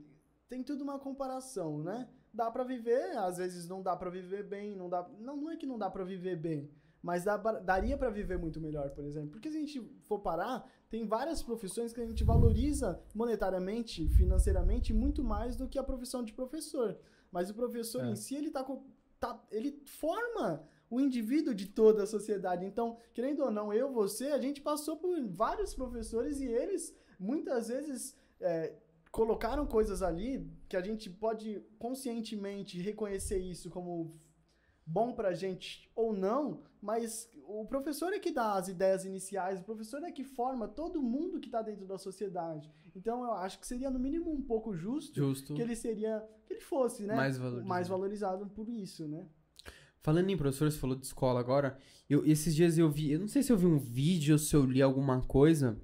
Tem tudo uma comparação, né? Dá pra viver, às vezes não dá pra viver bem, não é que não dá pra viver bem, mas daria pra viver muito melhor, por exemplo. Porque se a gente for parar, tem várias profissões que a gente valoriza monetariamente, financeiramente, muito mais do que a profissão de professor. Mas o professor em si, ele forma o indivíduo de toda a sociedade. Então, querendo ou não, você, a gente passou por vários professores e eles, muitas vezes, colocaram coisas ali que a gente pode conscientemente reconhecer isso como bom pra gente ou não, mas o professor é que dá as ideias iniciais, o professor é que forma todo mundo que tá dentro da sociedade. Então, eu acho que seria, no mínimo, um pouco justo. Que ele fosse, né? Mais valorizado por isso, né? Falando em professor, você falou de escola agora. Esses dias eu não sei se eu vi um vídeo ou se eu li alguma coisa.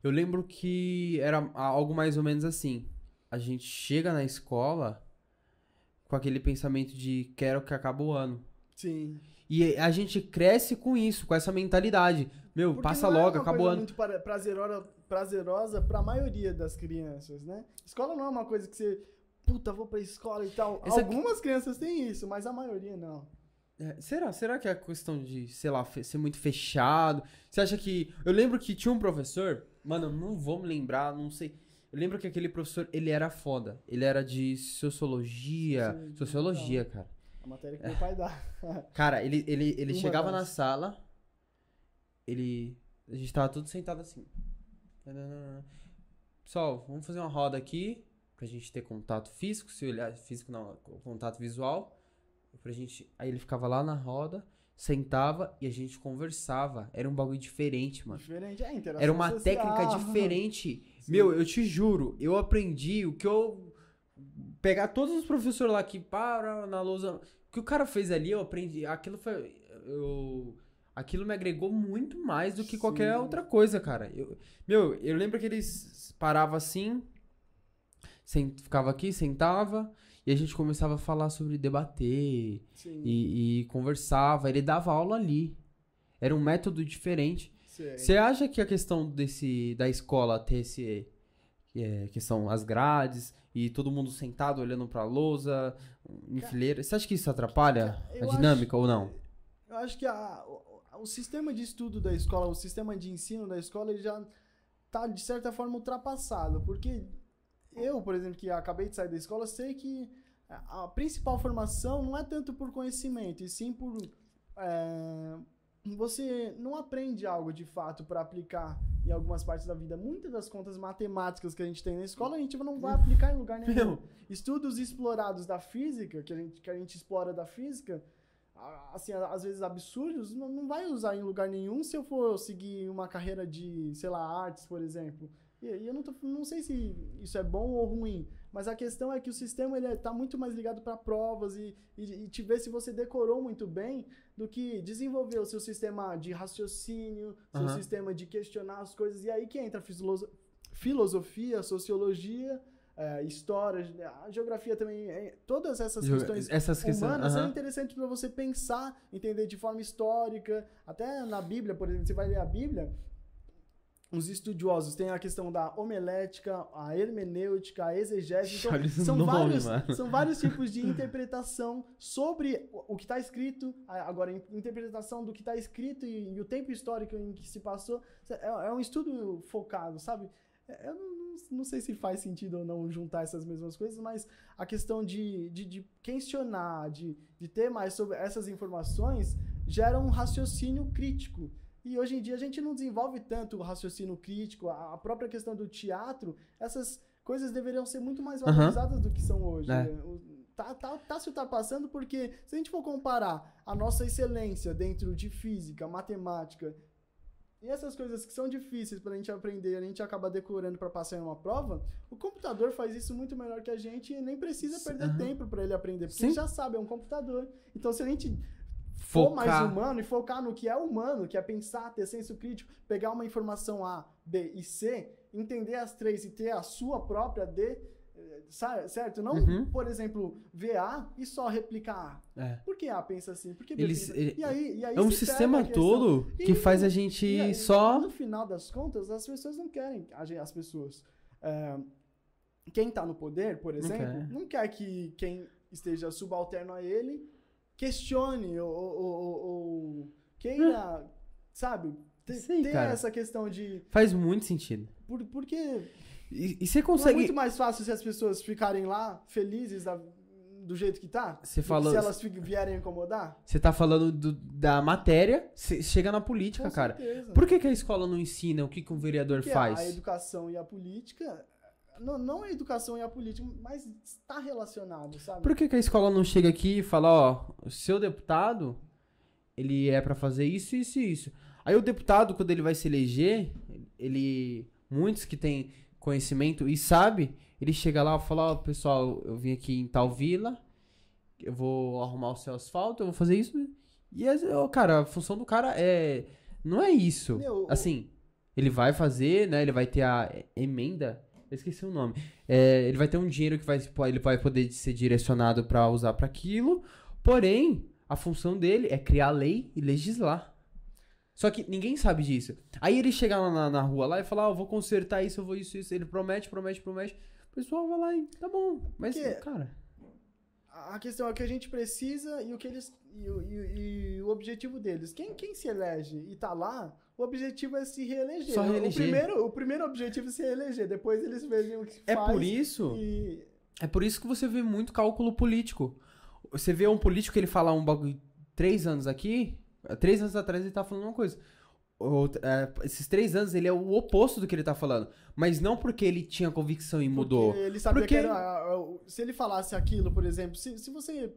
Eu lembro que era algo mais ou menos assim. A gente chega na escola com aquele pensamento de quero que acabe o ano. Sim. E a gente cresce com isso, com essa mentalidade. Meu, porque passa logo, acabou o ano. Muito prazerosa pra maioria das crianças, né? Escola não é uma coisa que você... Puta, vou pra escola e tal. Algumas crianças têm isso, mas a maioria não. Será que é a questão de, sei lá, ser muito fechado? Você acha que... Eu lembro que tinha um professor... Mano, não vou me lembrar, não sei... Eu lembro que aquele professor, ele era foda. Ele era de sociologia. Sim, sociologia, cara. A matéria que meu pai dá. Cara, ele chegava na sala... A gente tava tudo sentado assim. Pessoal, vamos fazer uma roda aqui... Pra gente ter contato físico, se olhar físico não, contato visual. Aí ele ficava lá na roda, sentava e a gente conversava. Era um bagulho diferente, mano. Diferente, interação era uma social. Técnica diferente. Sim. Meu, eu te juro, eu aprendi o que eu... Pegar todos os professores lá que param na lousa... O que o cara fez ali, eu aprendi. Aquilo me agregou muito mais do que qualquer outra coisa, cara. Eu lembro que eles paravam assim... Ficava aqui, sentava, e a gente começava a falar sobre debater e conversava. Ele dava aula ali. Era um método diferente. Você acha que a questão da escola ter que são as grades e todo mundo sentado olhando pra lousa, em fileira, você acha que isso atrapalha a dinâmica ou não? Eu acho que o sistema de estudo da escola, o sistema de ensino da escola, ele já tá, de certa forma, ultrapassado. Porque... Eu, por exemplo, que acabei de sair da escola, sei que a principal formação não é tanto por conhecimento, e sim por... você não aprende algo de fato para aplicar em algumas partes da vida. Muitas das contas matemáticas que a gente tem na escola, a gente não vai aplicar em lugar nenhum. Estudos explorados da física, que a gente explora da física, assim, às vezes absurdos, não vai usar em lugar nenhum se eu for seguir uma carreira de, sei lá, artes, por exemplo. E eu não sei se isso é bom ou ruim, mas a questão é que o sistema está muito mais ligado para provas e te ver se você decorou muito bem do que desenvolver o seu sistema de raciocínio, seu sistema de questionar as coisas. E aí que entra filosofia, sociologia, história, a geografia também. Todas essas questões humanas são interessantes para você pensar, entender de forma histórica. Até na Bíblia, por exemplo, você vai ler a Bíblia... Os estudiosos têm a questão da homilética, a hermenêutica, a exegese. Então, são vários tipos de interpretação sobre o que está escrito. Agora, interpretação do que está escrito e o tempo histórico em que se passou. É um estudo focado, sabe? Eu não sei se faz sentido ou não juntar essas mesmas coisas, mas a questão de questionar, de ter mais sobre essas informações, gera um raciocínio crítico. E hoje em dia a gente não desenvolve tanto o raciocínio crítico, a própria questão do teatro, essas coisas deveriam ser muito mais valorizadas do que são hoje. Né? Tá se ultrapassando porque, se a gente for comparar a nossa excelência dentro de física, matemática, e essas coisas que são difíceis pra gente aprender, a gente acaba decorando pra passar em uma prova, o computador faz isso muito melhor que a gente e nem precisa perder tempo pra ele aprender, porque ele já sabe, é um computador. Então, se a gente... for mais humano e focar no que é humano, que é pensar, ter senso crítico, pegar uma informação A, B e C, entender as três e ter a sua própria D, certo? Não, por exemplo, ver A e só replicar A. Por que A pensa assim? Por que B pensa assim? E aí é um sistema todo que faz a gente só... No final das contas, as pessoas não querem... As pessoas... quem tá no poder, por exemplo, não quer que quem esteja subalterno a ele questione ou queira, sabe, ter essa questão de... Faz muito sentido. Porque e você consegue... não é muito mais fácil se as pessoas ficarem lá felizes do jeito que tá? Você falou... Se elas vierem incomodar? Você tá falando da matéria, chega na política, Com cara. certeza. Por que a escola não ensina o que um vereador Porque faz? a educação e a política... Não a educação e a política, mas está relacionado, sabe? Por que a escola não chega aqui e fala, ó, o seu deputado, ele é pra fazer isso, isso e isso. Aí o deputado, quando ele vai se eleger, muitos que têm conhecimento e sabe, ele chega lá e fala, ó, pessoal, eu vim aqui em tal vila, eu vou arrumar o seu asfalto, eu vou fazer isso. E, cara, a função do cara não é isso. Assim, ele vai fazer, né, ele vai ter a emenda... Eu esqueci o nome. Ele vai ter um dinheiro que ele vai poder ser direcionado pra usar pra aquilo. Porém, a função dele é criar lei e legislar. Só que ninguém sabe disso. Aí ele chega lá na rua lá e fala, eu vou consertar isso, eu vou isso. Ele promete. O pessoal vai lá e tá bom. Mas, cara... A questão é o que a gente precisa e o que eles e o objetivo deles. Quem se elege e tá lá, o objetivo é se reeleger. Só reeleger. O primeiro objetivo é se reeleger, depois eles vejam o que faz. É por isso que você vê muito cálculo político. Você vê um político que ele fala um bagulho 3 anos aqui, 3 anos atrás ele tá falando uma coisa. Esses 3 anos ele é o oposto do que ele tá falando. Mas não porque ele tinha convicção e mudou. Porque ele sabia que se ele falasse aquilo, por exemplo, se você,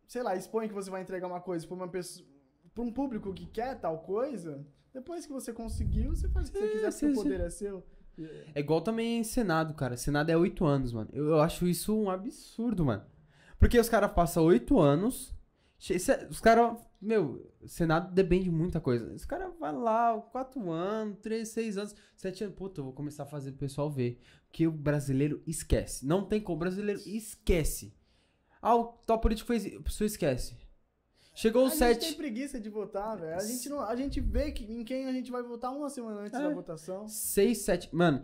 sei lá, expõe que você vai entregar uma coisa pra uma pessoa, pra um público que quer tal coisa, depois que você conseguiu, você faz o que você quiser, porque o poder é seu. É igual também Senado, cara. Senado é 8 anos, mano. Eu acho isso um absurdo, mano. Porque os caras passam 8 anos... Os caras... Senado depende de muita coisa. Os caras vão lá, 4 anos, 3, 6 anos, 7 anos. Puta, eu vou começar a fazer o pessoal ver. Que o brasileiro esquece. Não tem como. O brasileiro esquece. O tal político fez... A pessoa esquece. Chegou o 7... A gente tem preguiça de votar, velho. A gente vê em quem a gente vai votar uma semana antes da votação. 6, 7... Mano,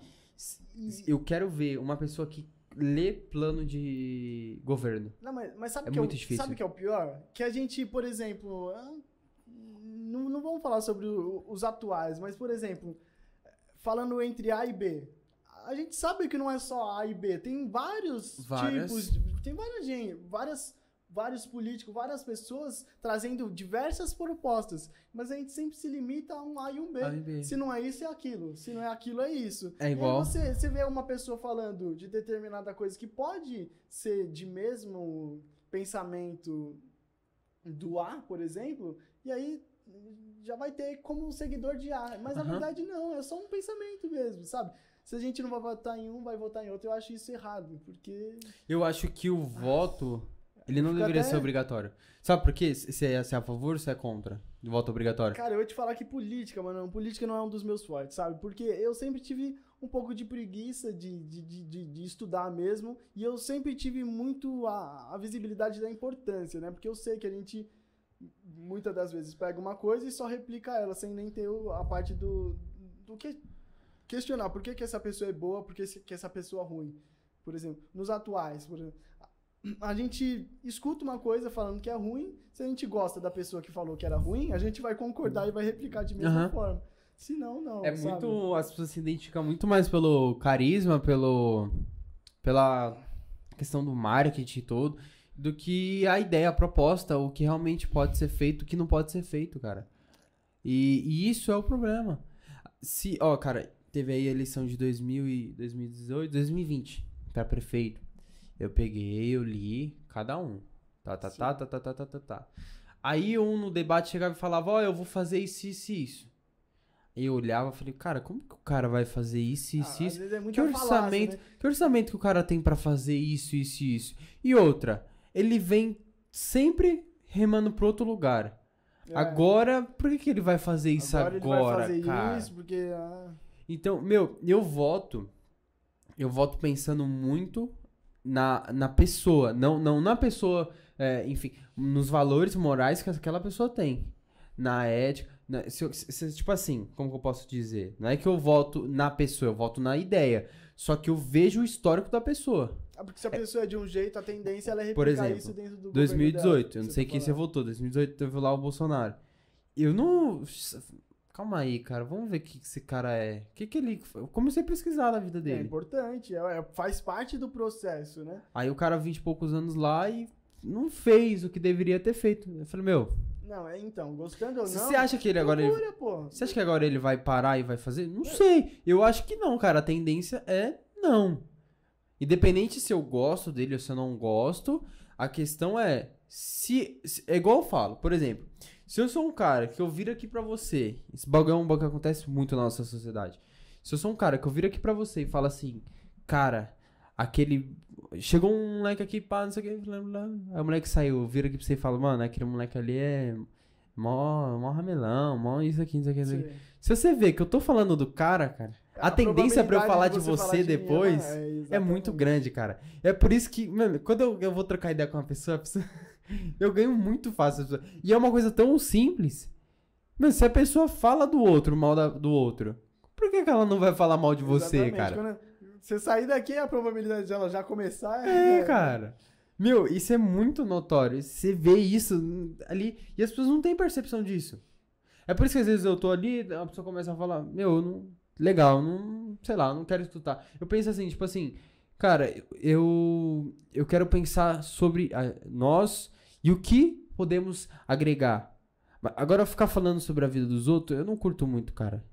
eu quero ver uma pessoa que lê plano de governo. Não, mas sabe muito difícil. Sabe o que é o pior? Que a gente, por exemplo... Não vamos falar sobre os atuais, mas, por exemplo, falando entre A e B... A gente sabe que não é só A e B. Tem vários tipos... Tem vários políticos, várias pessoas trazendo diversas propostas, mas a gente sempre se limita a um A e um B. Se não é isso, é aquilo. Se não é aquilo, é isso. É igual. E aí você vê uma pessoa falando de determinada coisa que pode ser de mesmo pensamento do A, por exemplo, e aí já vai ter como seguidor de A. Mas na verdade não, é só um pensamento mesmo, sabe? Se a gente não vai votar em um, vai votar em outro. Eu acho isso errado, porque... Eu acho que o voto... Ele não deveria ser obrigatório. Sabe por quê? Você é a favor ou você é contra do voto obrigatório? Cara, eu vou te falar que política, mano, política não é um dos meus fortes, sabe? Porque eu sempre tive um pouco de preguiça de estudar mesmo, e eu sempre tive muito a visibilidade da importância, né? Porque eu sei que a gente, muitas das vezes, pega uma coisa e só replica ela, sem nem ter a parte do que questionar. Por que essa pessoa é boa, por que essa pessoa é ruim? Por exemplo, nos atuais, por exemplo, a gente escuta uma coisa falando que é ruim, se a gente gosta da pessoa que falou que era ruim, a gente vai concordar e vai replicar de mesma forma. Se não, não. Sabe? As pessoas se identificam muito mais pelo carisma, pela questão do marketing e todo, do que a ideia, a proposta, o que realmente pode ser feito, o que não pode ser feito, cara. E isso é o problema. Cara, teve aí a eleição de 2018, 2020, pra prefeito. Eu peguei, eu li cada um. Tá. Aí no debate chegava e falava, eu vou fazer isso. Aí eu olhava e falei, cara, como que o cara vai fazer isso? Às vezes é que orçamento, né? Que orçamento que o cara tem pra fazer isso? E outra, ele vem sempre remando pro outro lugar. Agora, por que ele vai fazer isso agora, ele vai fazer cara? Isso porque... Então, eu voto pensando muito na pessoa, não na pessoa, enfim, nos valores morais que aquela pessoa tem, na ética, tipo assim, como que eu posso dizer? Não é que eu voto na pessoa, eu voto na ideia, só que eu vejo o histórico da pessoa. Porque se a pessoa é de um jeito, a tendência ela é replicar por exemplo, isso dentro do 2018, governo dela, eu não sei quem você votou, 2018 teve lá o Bolsonaro. Eu não... calma aí, cara, vamos ver o que esse cara é. Que ele... Eu comecei a pesquisar na vida É dele. importante, faz parte do processo, né? Aí o cara, 20 e poucos anos lá e não fez o que deveria ter feito. Eu falei, meu... Não, então, gostando ou não... Você acha que ele agora... pô. Você acha que agora ele vai parar e vai fazer? Não sei. Eu acho que não, cara. A tendência é não. Independente se eu gosto dele ou se eu não gosto, a questão é... É igual eu falo, por exemplo... Se eu sou um cara que eu viro aqui pra você... Esse bagulho é um bagulho que acontece muito na nossa sociedade. Se eu sou um cara que eu viro aqui pra você e falo assim... Cara, aquele... Chegou um moleque aqui, pá, não sei o que... Aí o moleque saiu, vira aqui pra você e fala... Mano, aquele moleque ali é... Mó ramelão, mó isso aqui, isso aqui, isso aqui. Se você vê que eu tô falando do cara... A tendência pra eu falar de você depois é muito grande, cara. É por isso que, mano, quando eu vou trocar ideia com uma pessoa, eu ganho muito fácil. E é uma coisa tão simples. Mas se a pessoa fala do outro, mal do outro, por que ela não vai falar mal de você, cara? Quando você sair daqui, a probabilidade dela já começar cara. Meu, isso é muito notório. Você vê isso ali e as pessoas não têm percepção disso. É por isso que às vezes eu tô ali, a pessoa começa a falar, meu, não... Legal, não, sei lá, não quero escutar. Eu penso assim, tipo assim, cara, eu quero pensar sobre nós e o que podemos agregar. Agora, ficar falando sobre a vida dos outros, eu não curto muito, cara.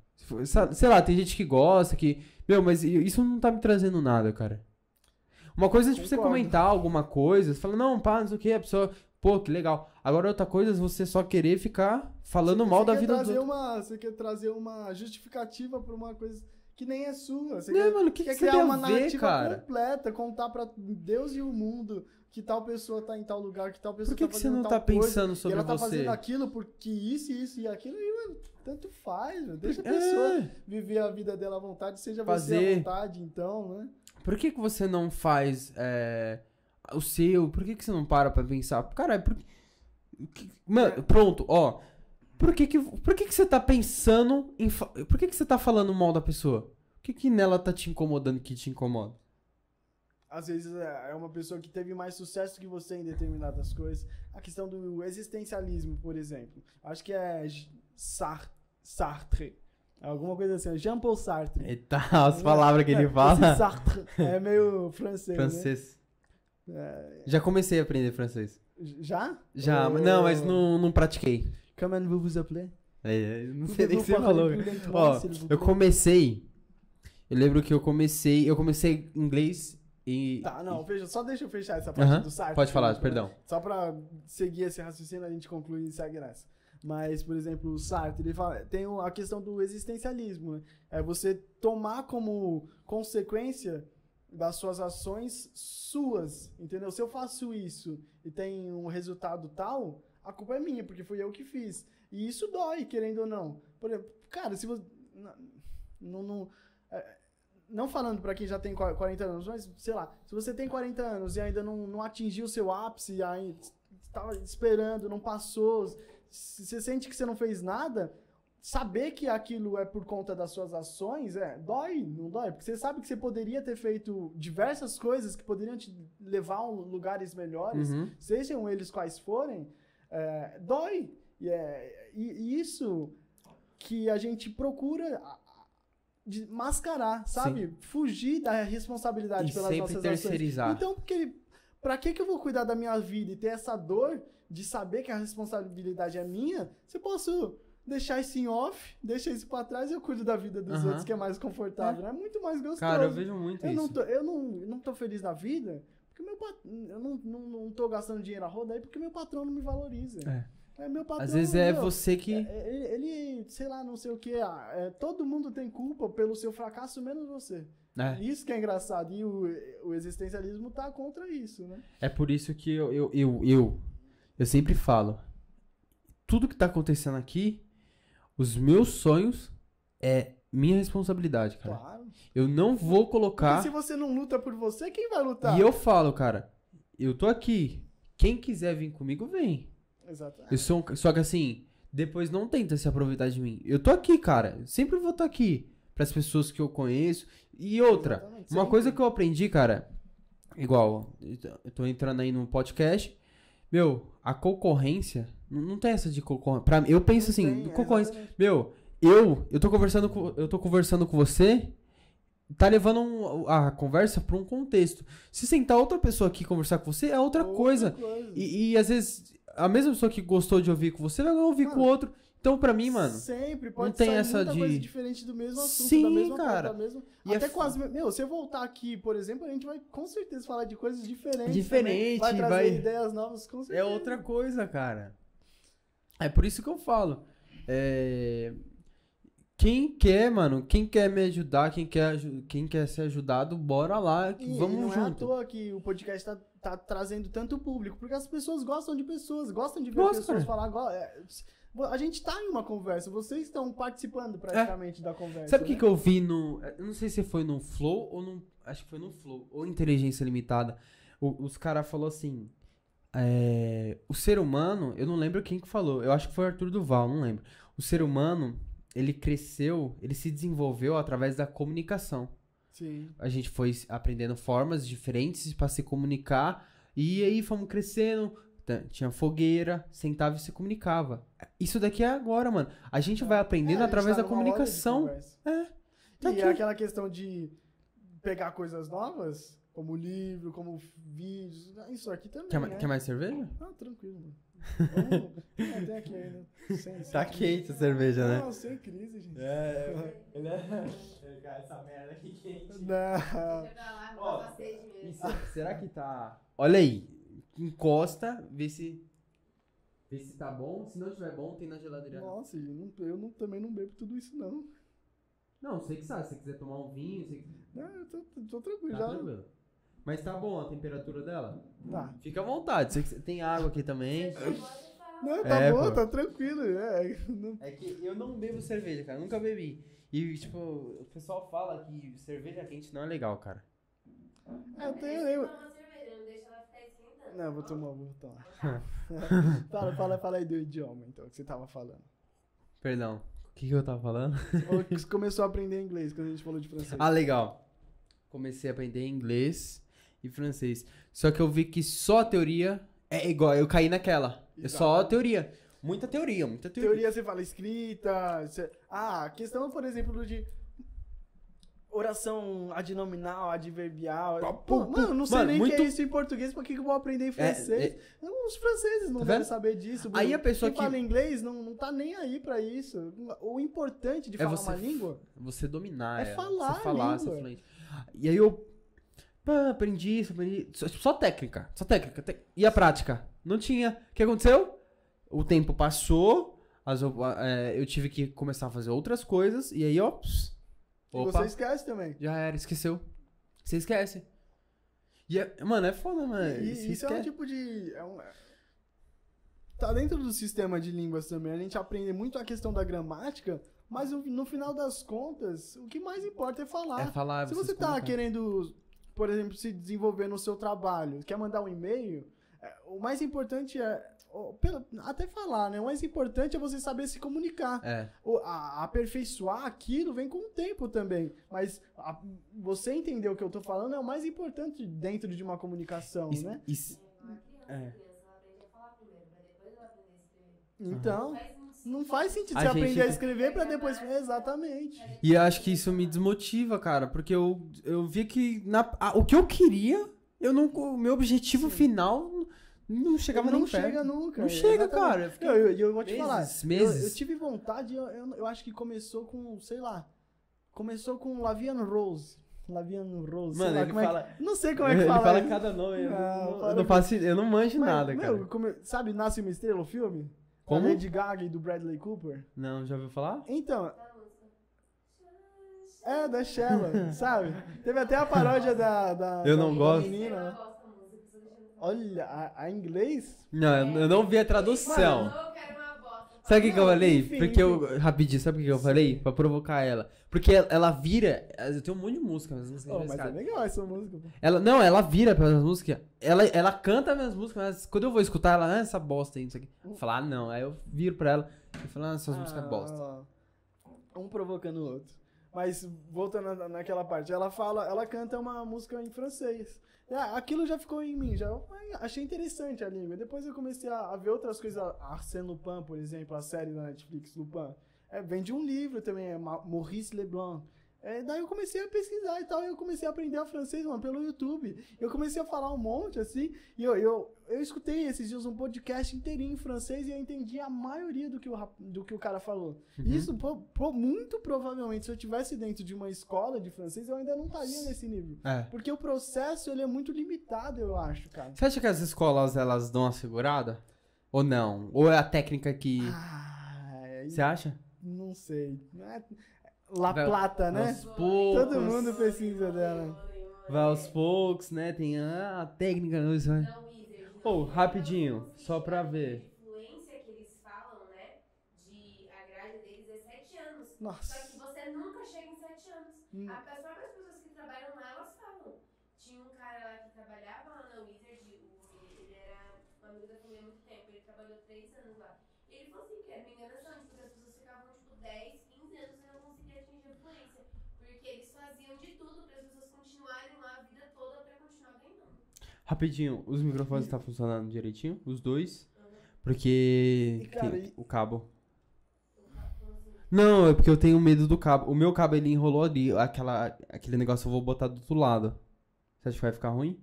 Sei lá, tem gente que gosta, que... Meu, mas isso não tá me trazendo nada, cara. Uma coisa é tipo, você comentar alguma coisa, você fala, não, pá, não sei o que, a pessoa... Pô, que legal. Agora, outra coisa é você só querer ficar falando mal da vida dos outros. Você quer trazer uma justificativa pra uma coisa que nem é sua. Você mano, quer criar uma narrativa completa, contar pra Deus e o mundo que tal pessoa tá em tal lugar, que tal pessoa tá fazendo tal coisa. Por que você não tá pensando sobre você? E ela tá fazendo aquilo porque isso e aquilo, e, mano, tanto faz, mano. Deixa a pessoa viver a vida dela à vontade, seja você à vontade, então, né? Por que você não faz... o seu, por que você não para pra pensar? Cara, mano, pronto, ó. Por que você tá pensando em... Por que você tá falando mal da pessoa? O que nela tá te incomodando que te incomoda? Às vezes é uma pessoa que teve mais sucesso que você em determinadas coisas. A questão do existencialismo, por exemplo. Acho que é Sartre. Alguma coisa assim, Jean-Paul Sartre. Eita, as palavras que ele fala. Sartre é meio francês. Né? Já comecei a aprender francês. Já? Já, não, mas não pratiquei. Comment vous appelez? Não sei nem o que você falou. Ó, eu comecei... Eu lembro que eu comecei inglês e... Tá, não, só deixa eu fechar essa parte do Sartre. Pode falar, perdão. Só pra seguir esse raciocínio, a gente conclui e segue nessa. Mas, por exemplo, o Sartre, ele fala, tem a questão do existencialismo, né? É você tomar como consequência das suas ações suas, entendeu? Se eu faço isso e tem um resultado tal, a culpa é minha, porque fui eu que fiz. E isso dói, querendo ou não. Por exemplo, cara, se você... Não falando pra quem já tem 40 anos, mas, sei lá, se você tem 40 anos e ainda não atingiu o seu ápice, aí estava esperando, não passou, você sente que você não fez nada, saber que aquilo é por conta das suas ações, dói, não dói? Porque você sabe que você poderia ter feito diversas coisas que poderiam te levar a lugares melhores, sejam eles quais forem, dói. E isso que a gente procura de mascarar, sabe? Sim. Fugir da responsabilidade pelas nossas terceirizar. Ações. Então, pra que eu vou cuidar da minha vida e ter essa dor de saber que a responsabilidade é minha, se eu posso deixar isso em off, deixar isso pra trás e eu cuido da vida dos outros, que é mais confortável. É muito mais gostoso. Cara, eu vejo muito isso. Eu não tô feliz na vida porque eu não tô gastando dinheiro a roda aí porque meu patrão não me valoriza. Meu patrão, às vezes você que... Ele, sei lá, não sei o que. Todo mundo tem culpa pelo seu fracasso, menos você. Isso que é engraçado. E o existencialismo tá contra isso, né? É por isso que eu sempre falo. Tudo que tá acontecendo aqui, os meus sonhos é minha responsabilidade, cara. Claro. Eu não vou colocar... Porque se você não luta por você, quem vai lutar? E eu falo, cara, eu tô aqui. Quem quiser vir comigo, vem. Exatamente. Só que assim, depois não tenta se aproveitar de mim. Eu tô aqui, cara. Sempre vou estar aqui. Pras pessoas que eu conheço. E outra, uma coisa que eu aprendi, cara, igual, eu tô entrando aí no podcast. Meu, a concorrência, não tem essa de concorrência. Eu penso assim, concorrência. Exatamente. Meu, eu tô conversando com você, tá levando a conversa pra um contexto. Se sentar outra pessoa aqui e conversar com você, é outra coisa. E às vezes, a mesma pessoa que gostou de ouvir com você vai ouvir com o outro. Então, pra mim, mano, sempre pode não tem sair essa muita de... coisa diferente do mesmo assunto, Sim, da mesma cara. Da mesma... E Até quase... Meu, se eu voltar aqui, por exemplo, a gente vai com certeza falar de coisas diferentes. Diferente, vai trazer ideias novas, com certeza. É outra coisa, cara. É por isso que eu falo. Quem quer, mano, quem quer me ajudar, quem quer ser ajudado, bora lá, vamos não junto. Não é à toa que o podcast tá trazendo tanto público, porque as pessoas gostam de pessoas, gostam de ver pessoas falar. A gente tá em uma conversa, vocês estão participando praticamente da conversa. Sabe o que eu vi no... Eu não sei se foi no Flow ou no... Acho que foi no Flow, ou Inteligência Limitada. Os caras falaram assim... o ser humano... Eu não lembro quem que falou. Eu acho que foi o Arthur Duval, não lembro. O ser humano, ele cresceu, ele se desenvolveu através da comunicação. Sim. A gente foi aprendendo formas diferentes para se comunicar. E aí fomos crescendo... Tinha fogueira, sentava e se comunicava. Isso daqui é agora, mano. A gente vai aprendendo através da comunicação. E aqui. Aquela questão de pegar coisas novas, como livro, como vídeos. Isso aqui também. Quer mais cerveja? Tranquilo, mano. Tem aqui ainda. Tá quente a cerveja, né? Não, sem crise, gente. Essa merda aqui quente. Será que tá... Olha aí. Encosta, vê se tá bom. Se não estiver bom, tem na geladeira. Nossa, eu também não bebo tudo isso, não. Não, você que sabe. Se você quiser tomar um vinho... Não, eu tô tranquilo. Tá tranquilo. Mas tá bom a temperatura dela? Tá. Fica à vontade. Tem água aqui também. Não, tá bom, tá tranquilo. É que eu não bebo cerveja, cara. Nunca bebi. E, tipo, o pessoal fala que cerveja quente não é legal, cara. Não, vou tomar. Fala aí do idioma, então, que você tava falando. Perdão, o que eu tava falando? Você falou que você começou a aprender inglês quando a gente falou de francês. Ah, legal. Comecei a aprender inglês e francês. Só que eu vi que só a teoria é igual. Eu caí naquela. É só a teoria. Muita teoria. Teoria você fala escrita. A questão, por exemplo, de oração adnominal, adverbial. Mano, não sei nem o que é isso em português, por que eu vou aprender em francês? Os franceses não devem saber disso. Aí a pessoa quem fala inglês não tá nem aí pra isso. O importante de falar uma língua... Você dominar é falar você falar, ser fluente. E aí eu aprendi. Só técnica. E a prática? Não tinha. O que aconteceu? O tempo passou, eu tive que começar a fazer outras coisas, e aí, ó... E você esquece também. Já era, esqueceu. Você esquece. E mano, é foda, mano. Isso é um tipo de... Tá dentro do sistema de línguas também. A gente aprende muito a questão da gramática, mas no final das contas, o que mais importa é falar. Se você tá querendo, por exemplo, se desenvolver no seu trabalho, quer mandar um e-mail, o mais importante até falar, né? O mais importante é você saber se comunicar. Aperfeiçoar aquilo vem com o tempo também. Mas você entender o que eu tô falando é o mais importante dentro de uma comunicação, né? Então, não faz sentido você aprender a escrever pra depois... Exatamente. E eu acho que isso me desmotiva, cara. Porque eu vi que o que eu queria, o meu objetivo final... Não chegava nem perto. Não chega nunca. Não chega, cara. Eu vou te falar. Meses. Eu tive vontade, eu acho que começou com, sei lá, Lavian Rose. Mano, sei lá, ele fala... Não sei como é que ele fala. Fala cada nome. Eu não manjo nada, cara. Sabe Nasce uma Estrela, o filme? Como? Da Lady Gaga e do Bradley Cooper. Não, já ouviu falar? Então... da Shella, sabe? Teve até a paródia da Eu não gosto. Menina, né? Olha, a inglês? Não, eu não vi a tradução. Sabe o que eu falei? Porque rapidinho, sabe o que eu falei? Pra provocar ela. Porque ela vira... Eu tenho um monte de música. Mas é legal essa música. Ela vira pelas músicas. Ela canta minhas músicas, mas quando eu vou escutar ela, essa bosta aí, não sei o quê. Eu falo, não. Aí eu viro pra ela e falo, essas músicas bosta. Um provocando o outro. Mas, voltando naquela parte, ela canta uma música em francês. Aquilo já ficou em mim, achei interessante a língua. Depois eu comecei a ver outras coisas, Arsène Lupin, por exemplo, a série da Netflix, Lupin. Vem de um livro também, Maurice Leblanc. Daí eu comecei a pesquisar e tal, e eu comecei a aprender a francês, mano, pelo YouTube. Eu comecei a falar um monte, assim, e eu escutei esses dias um podcast inteirinho em francês e eu entendi a maioria do que o cara falou. Isso, muito provavelmente, se eu tivesse dentro de uma escola de francês, eu ainda não estaria nesse nível. Porque o processo, ele é muito limitado, eu acho, cara. Você acha que as escolas, elas dão uma segurada? Ou não? Ou é a técnica que... Você acha? Não sei. La Plata, né? Aos poucos. Todo mundo precisa dela. Vai aos poucos, né? Tem a técnica. Rapidinho, só pra ver. A influência que eles falam, né? A grade deles é 7 anos. Nossa. Só que você nunca chega em 7 anos. As próprias pessoas que trabalham lá, elas falam. Tinha um cara lá que trabalhava lá na Wizard, ele era um amigo da família há muito tempo, ele trabalhou 3 anos lá. E ele falou assim, que era uma enganação, porque as pessoas ficavam tipo 10, 15 anos e não conseguiam atingir a fluência. Porque eles faziam de tudo para as pessoas continuarem lá a vida toda para continuar ganhando. Rapidinho, os microfones estão funcionando direitinho? Os dois? Porque tem o cabo. Não, é porque eu tenho medo do cabo. O meu cabo, ele enrolou ali. Aquele negócio eu vou botar do outro lado. Você acha que vai ficar ruim?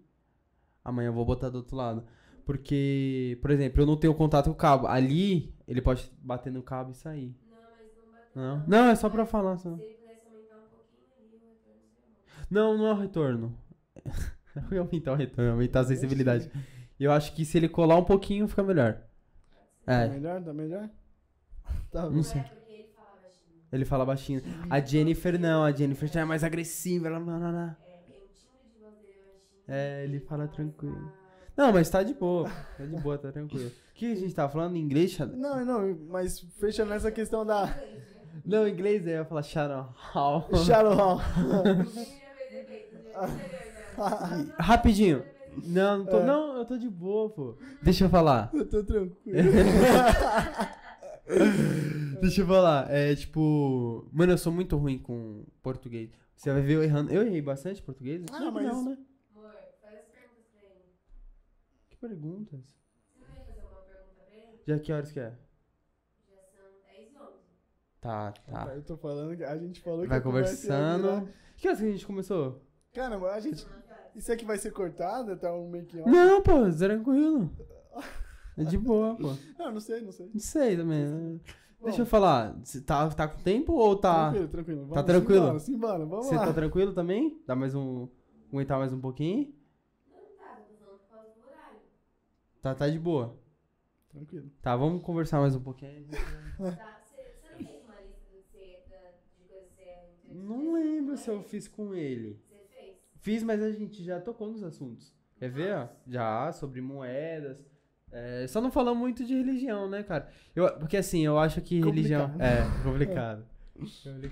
Amanhã eu vou botar do outro lado. Porque, por exemplo, eu não tenho contato com o cabo. Ali, ele pode bater no cabo e sair. Não, mas não bateu. Não, não, é só pra falar. Só. Se ele pudesse aumentar um pouquinho ali, o retorno seria bom. Não é o retorno. Eu ia aumentar o retorno, aumentar a sensibilidade. Eu acho que se ele colar um pouquinho, fica melhor. Tá melhor? Tá melhor? Tá, não sei. É porque ele fala baixinho. Ele fala baixinho. A Jennifer não, a Jennifer já é mais agressiva. Ela... O timbre de voz dele é baixinho. Ele fala tranquilo. Não, mas tá de boa. Tá de boa, tá tranquilo. O que a gente tava falando em inglês? Não, mas fecha nessa questão da... Não, em inglês eu ia falar Shadow Hall. Shadow Hall. Rapidinho. Não, eu tô de boa, pô. Deixa eu falar. Eu tô tranquilo. Deixa eu falar. Tipo... Mano, eu sou muito ruim com português. Você vai ver eu errando. Eu errei bastante português? Mas... Não, né? Amor, faz as perguntas pra ele. Que perguntas? Você não ia fazer alguma pergunta pra ele? Já que horas que é? Já são 10 e 11. Tá. Eu tô falando que a gente falou que Vai a conversa ia conversando. virar- Que horas que a gente começou? Caramba, a gente... Isso aqui vai ser cortado? Tá um make-off? Não, pô, tranquilo. É de boa, pô. Não sei. Não sei também. Bom, Deixa eu falar. Você tá com tempo ou tá... Tranquilo. Tá tranquilo? Simbora, vamos Você lá. tá tranquilo também? Dá mais um... Aguentar mais um pouquinho? Não tá, eu tô falando por causa do horário. Tá de boa. Tranquilo. Tá, vamos conversar mais um pouquinho. Tá, você não fez uma lista de coisas que você é interessante? Não lembro se eu fiz com ele. Você fez? Fiz, mas a gente já tocou nos assuntos. Quer ver, ó? Já, sobre moedas. Só não falamos muito de religião, né, cara? Porque assim, eu acho que religião... Complicado.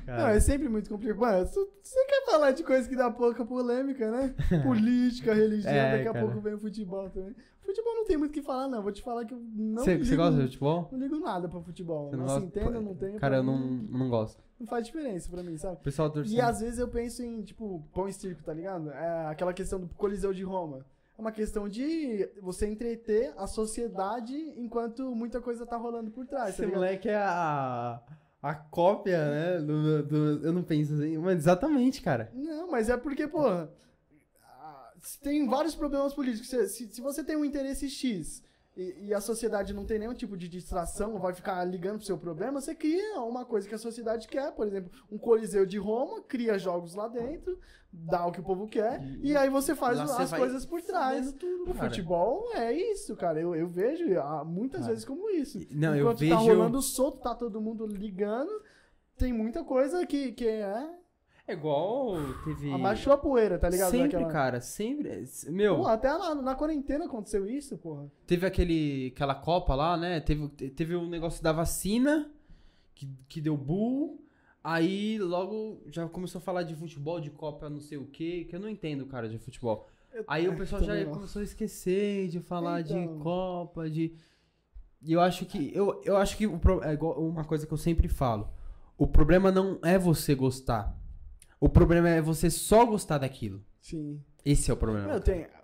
Não, é sempre muito complicado. Mano, você quer falar de coisa que dá pouca polêmica, né? Política, religião, daqui a pouco vem o futebol também. Futebol não tem muito o que falar, não. Vou te falar que eu não ligo... Você gosta de futebol? Não ligo nada pra futebol. Você não Assim, gosta? entendo, não tenho. Cara, eu pra mim, não gosto. não faz diferença pra mim, sabe? O pessoal torcendo. E às vezes eu penso em, tipo, pão e circo, tá ligado? Aquela questão do Coliseu de Roma. É uma questão de você entreter a sociedade enquanto muita coisa tá rolando por trás, Esse tá ligado? moleque é a cópia, né? Eu não penso assim. Mas exatamente, cara. Não, mas é porque, porra, tem vários problemas políticos. Se você tem um interesse X e a sociedade não tem nenhum tipo de distração, vai ficar ligando pro seu problema, você cria uma coisa que a sociedade quer. Por exemplo, um Coliseu de Roma, cria jogos lá dentro, dá o que o povo quer, e aí você faz lá você as vai coisas por trás. tudo, O cara. futebol é isso, cara. Eu vejo muitas vezes como isso. Não, eu Enquanto vejo... tá rolando solto, tá todo mundo ligando, tem muita coisa que É igual teve... abaixou a poeira, tá ligado? Sempre, Daquela... cara. Sempre. Meu, Pô, até lá na quarentena aconteceu isso, porra. teve aquela Copa lá, né? Teve um negócio da vacina que deu bull. Aí logo já começou a falar de futebol, de Copa, não sei o quê, que eu não entendo, cara, de futebol. Aí o pessoal já começou a esquecer de falar de Copa, de... E eu acho que... Eu acho que é igual uma coisa que eu sempre falo. O problema não é você gostar. O problema é você só gostar daquilo. Sim. Esse é o problema.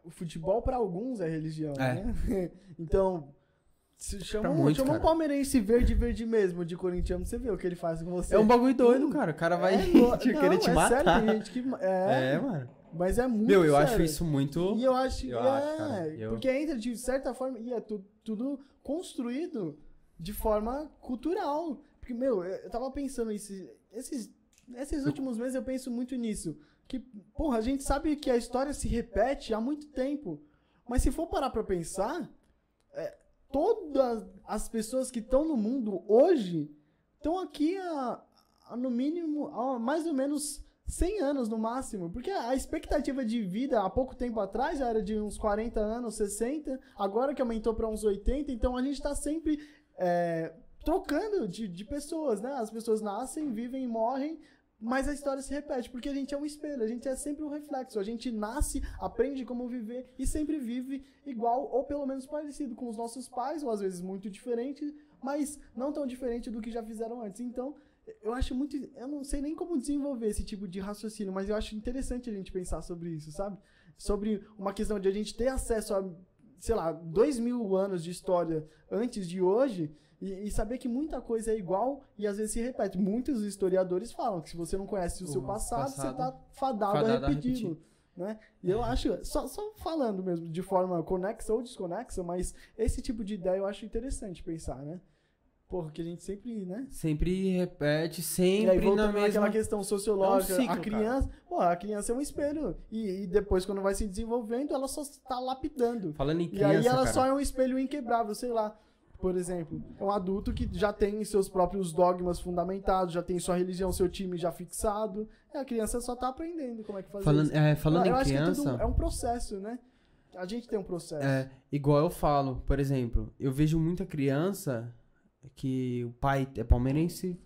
O futebol pra alguns é religião, né? Então, Chama um palmeirense verde mesmo, de corintiano, você vê o que ele faz com você. É um bagulho doido, cara. O cara vai querer te matar. Sério, tem gente que... mano. Mas é muito Meu, eu sério. acho isso muito... E eu acho... cara, porque entra de certa forma... E é tudo construído de forma cultural. Porque, meu, eu tava pensando esses últimos meses eu penso muito nisso. Que, porra, a gente sabe que a história se repete há muito tempo. Mas se for parar pra pensar... todas as pessoas que estão no mundo hoje estão aqui no mínimo, mais ou menos 100 anos no máximo. Porque a expectativa de vida há pouco tempo atrás já era de uns 40 anos, 60, agora que aumentou para uns 80, então a gente está sempre trocando de pessoas, né? As pessoas nascem, vivem e morrem, mas a história se repete, porque a gente é um espelho, a gente é sempre um reflexo, a gente nasce, aprende como viver e sempre vive igual ou pelo menos parecido com os nossos pais, ou às vezes muito diferente, mas não tão diferente do que já fizeram antes. Então, eu acho muito... Eu não sei nem como desenvolver esse tipo de raciocínio, mas eu acho interessante a gente pensar sobre isso, sabe? Sobre uma questão de a gente ter acesso a, sei lá, 2000 anos de história antes de hoje... E saber que muita coisa é igual e às vezes se repete. Muitos historiadores falam que se você não conhece o seu passado, você está fadado a repeti-lo. Né? E eu acho, só falando mesmo, de forma conexa ou desconexa, mas esse tipo de ideia eu acho interessante pensar, né? Porra, que a gente sempre, né? Sempre repete, sempre e aí, voltando na mesma... naquela questão sociológica, ciclo, a criança é um espelho. E depois, quando vai se desenvolvendo, ela só está lapidando. Falando em criança, e aí ela cara, só é um espelho inquebrável, sei lá. Por exemplo, é um adulto que já tem seus próprios dogmas fundamentados, já tem sua religião, seu time já fixado. A criança só tá aprendendo como é que fazer isso. Falando eu em acho criança... que é um processo, né? A gente tem um processo. Igual eu falo, por exemplo, eu vejo muita criança que o pai é palmeirense,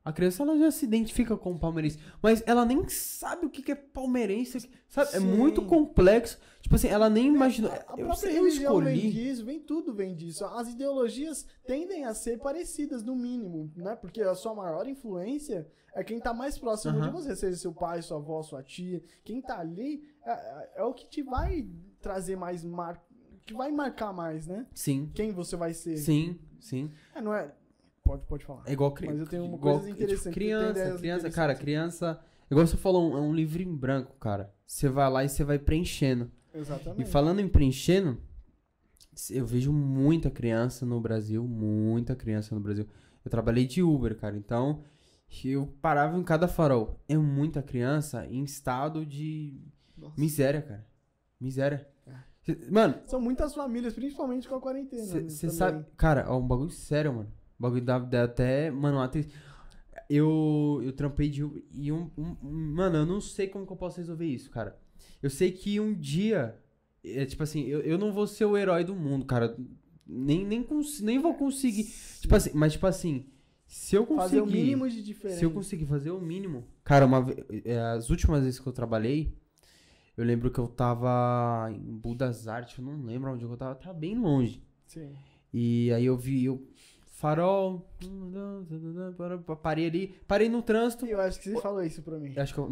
a criança ela já se identifica com o palmeirense, mas ela nem sabe o que é palmeirense, sabe? Sim. É muito complexo. Tipo assim, ela nem imaginou. A própria religião vem disso, tudo vem disso. As ideologias tendem a ser parecidas, no mínimo, né? Porque a sua maior influência é quem tá mais próximo de você, seja seu pai, sua avó, sua tia. Quem tá ali é o que te vai trazer mais que vai marcar mais, né? Sim. Quem você vai ser. Sim. Não é... Pode falar. É igual criança. Mas eu tenho uma coisa interessante. Criança. Igual você falou, é um livro em branco, cara. Você vai lá e você vai preenchendo. Exatamente. E falando em preenchendo, eu vejo muita criança no Brasil. Eu trabalhei de Uber, cara. Então, eu parava em cada farol. É muita criança em estado de miséria, cara. Miséria. Mano... São muitas famílias, principalmente com a quarentena. Você sabe... Cara, é um bagulho sério, mano. O bagulho dá até... Mano, até... Eu trampei de Uber e mano, eu não sei como que eu posso resolver isso, cara. Eu sei que um dia... tipo assim, eu não vou ser o herói do mundo, cara. Nem vou conseguir... Tipo assim, mas tipo assim... Se eu conseguir... Fazer o mínimo de diferença. Se eu conseguir fazer o mínimo... Cara, as últimas vezes que eu trabalhei... Eu lembro que eu tava em Budas Artes, eu não lembro onde eu tava bem longe. Sim. E aí eu vi o farol, parei no trânsito. Eu acho que você falou isso pra mim. Acho que eu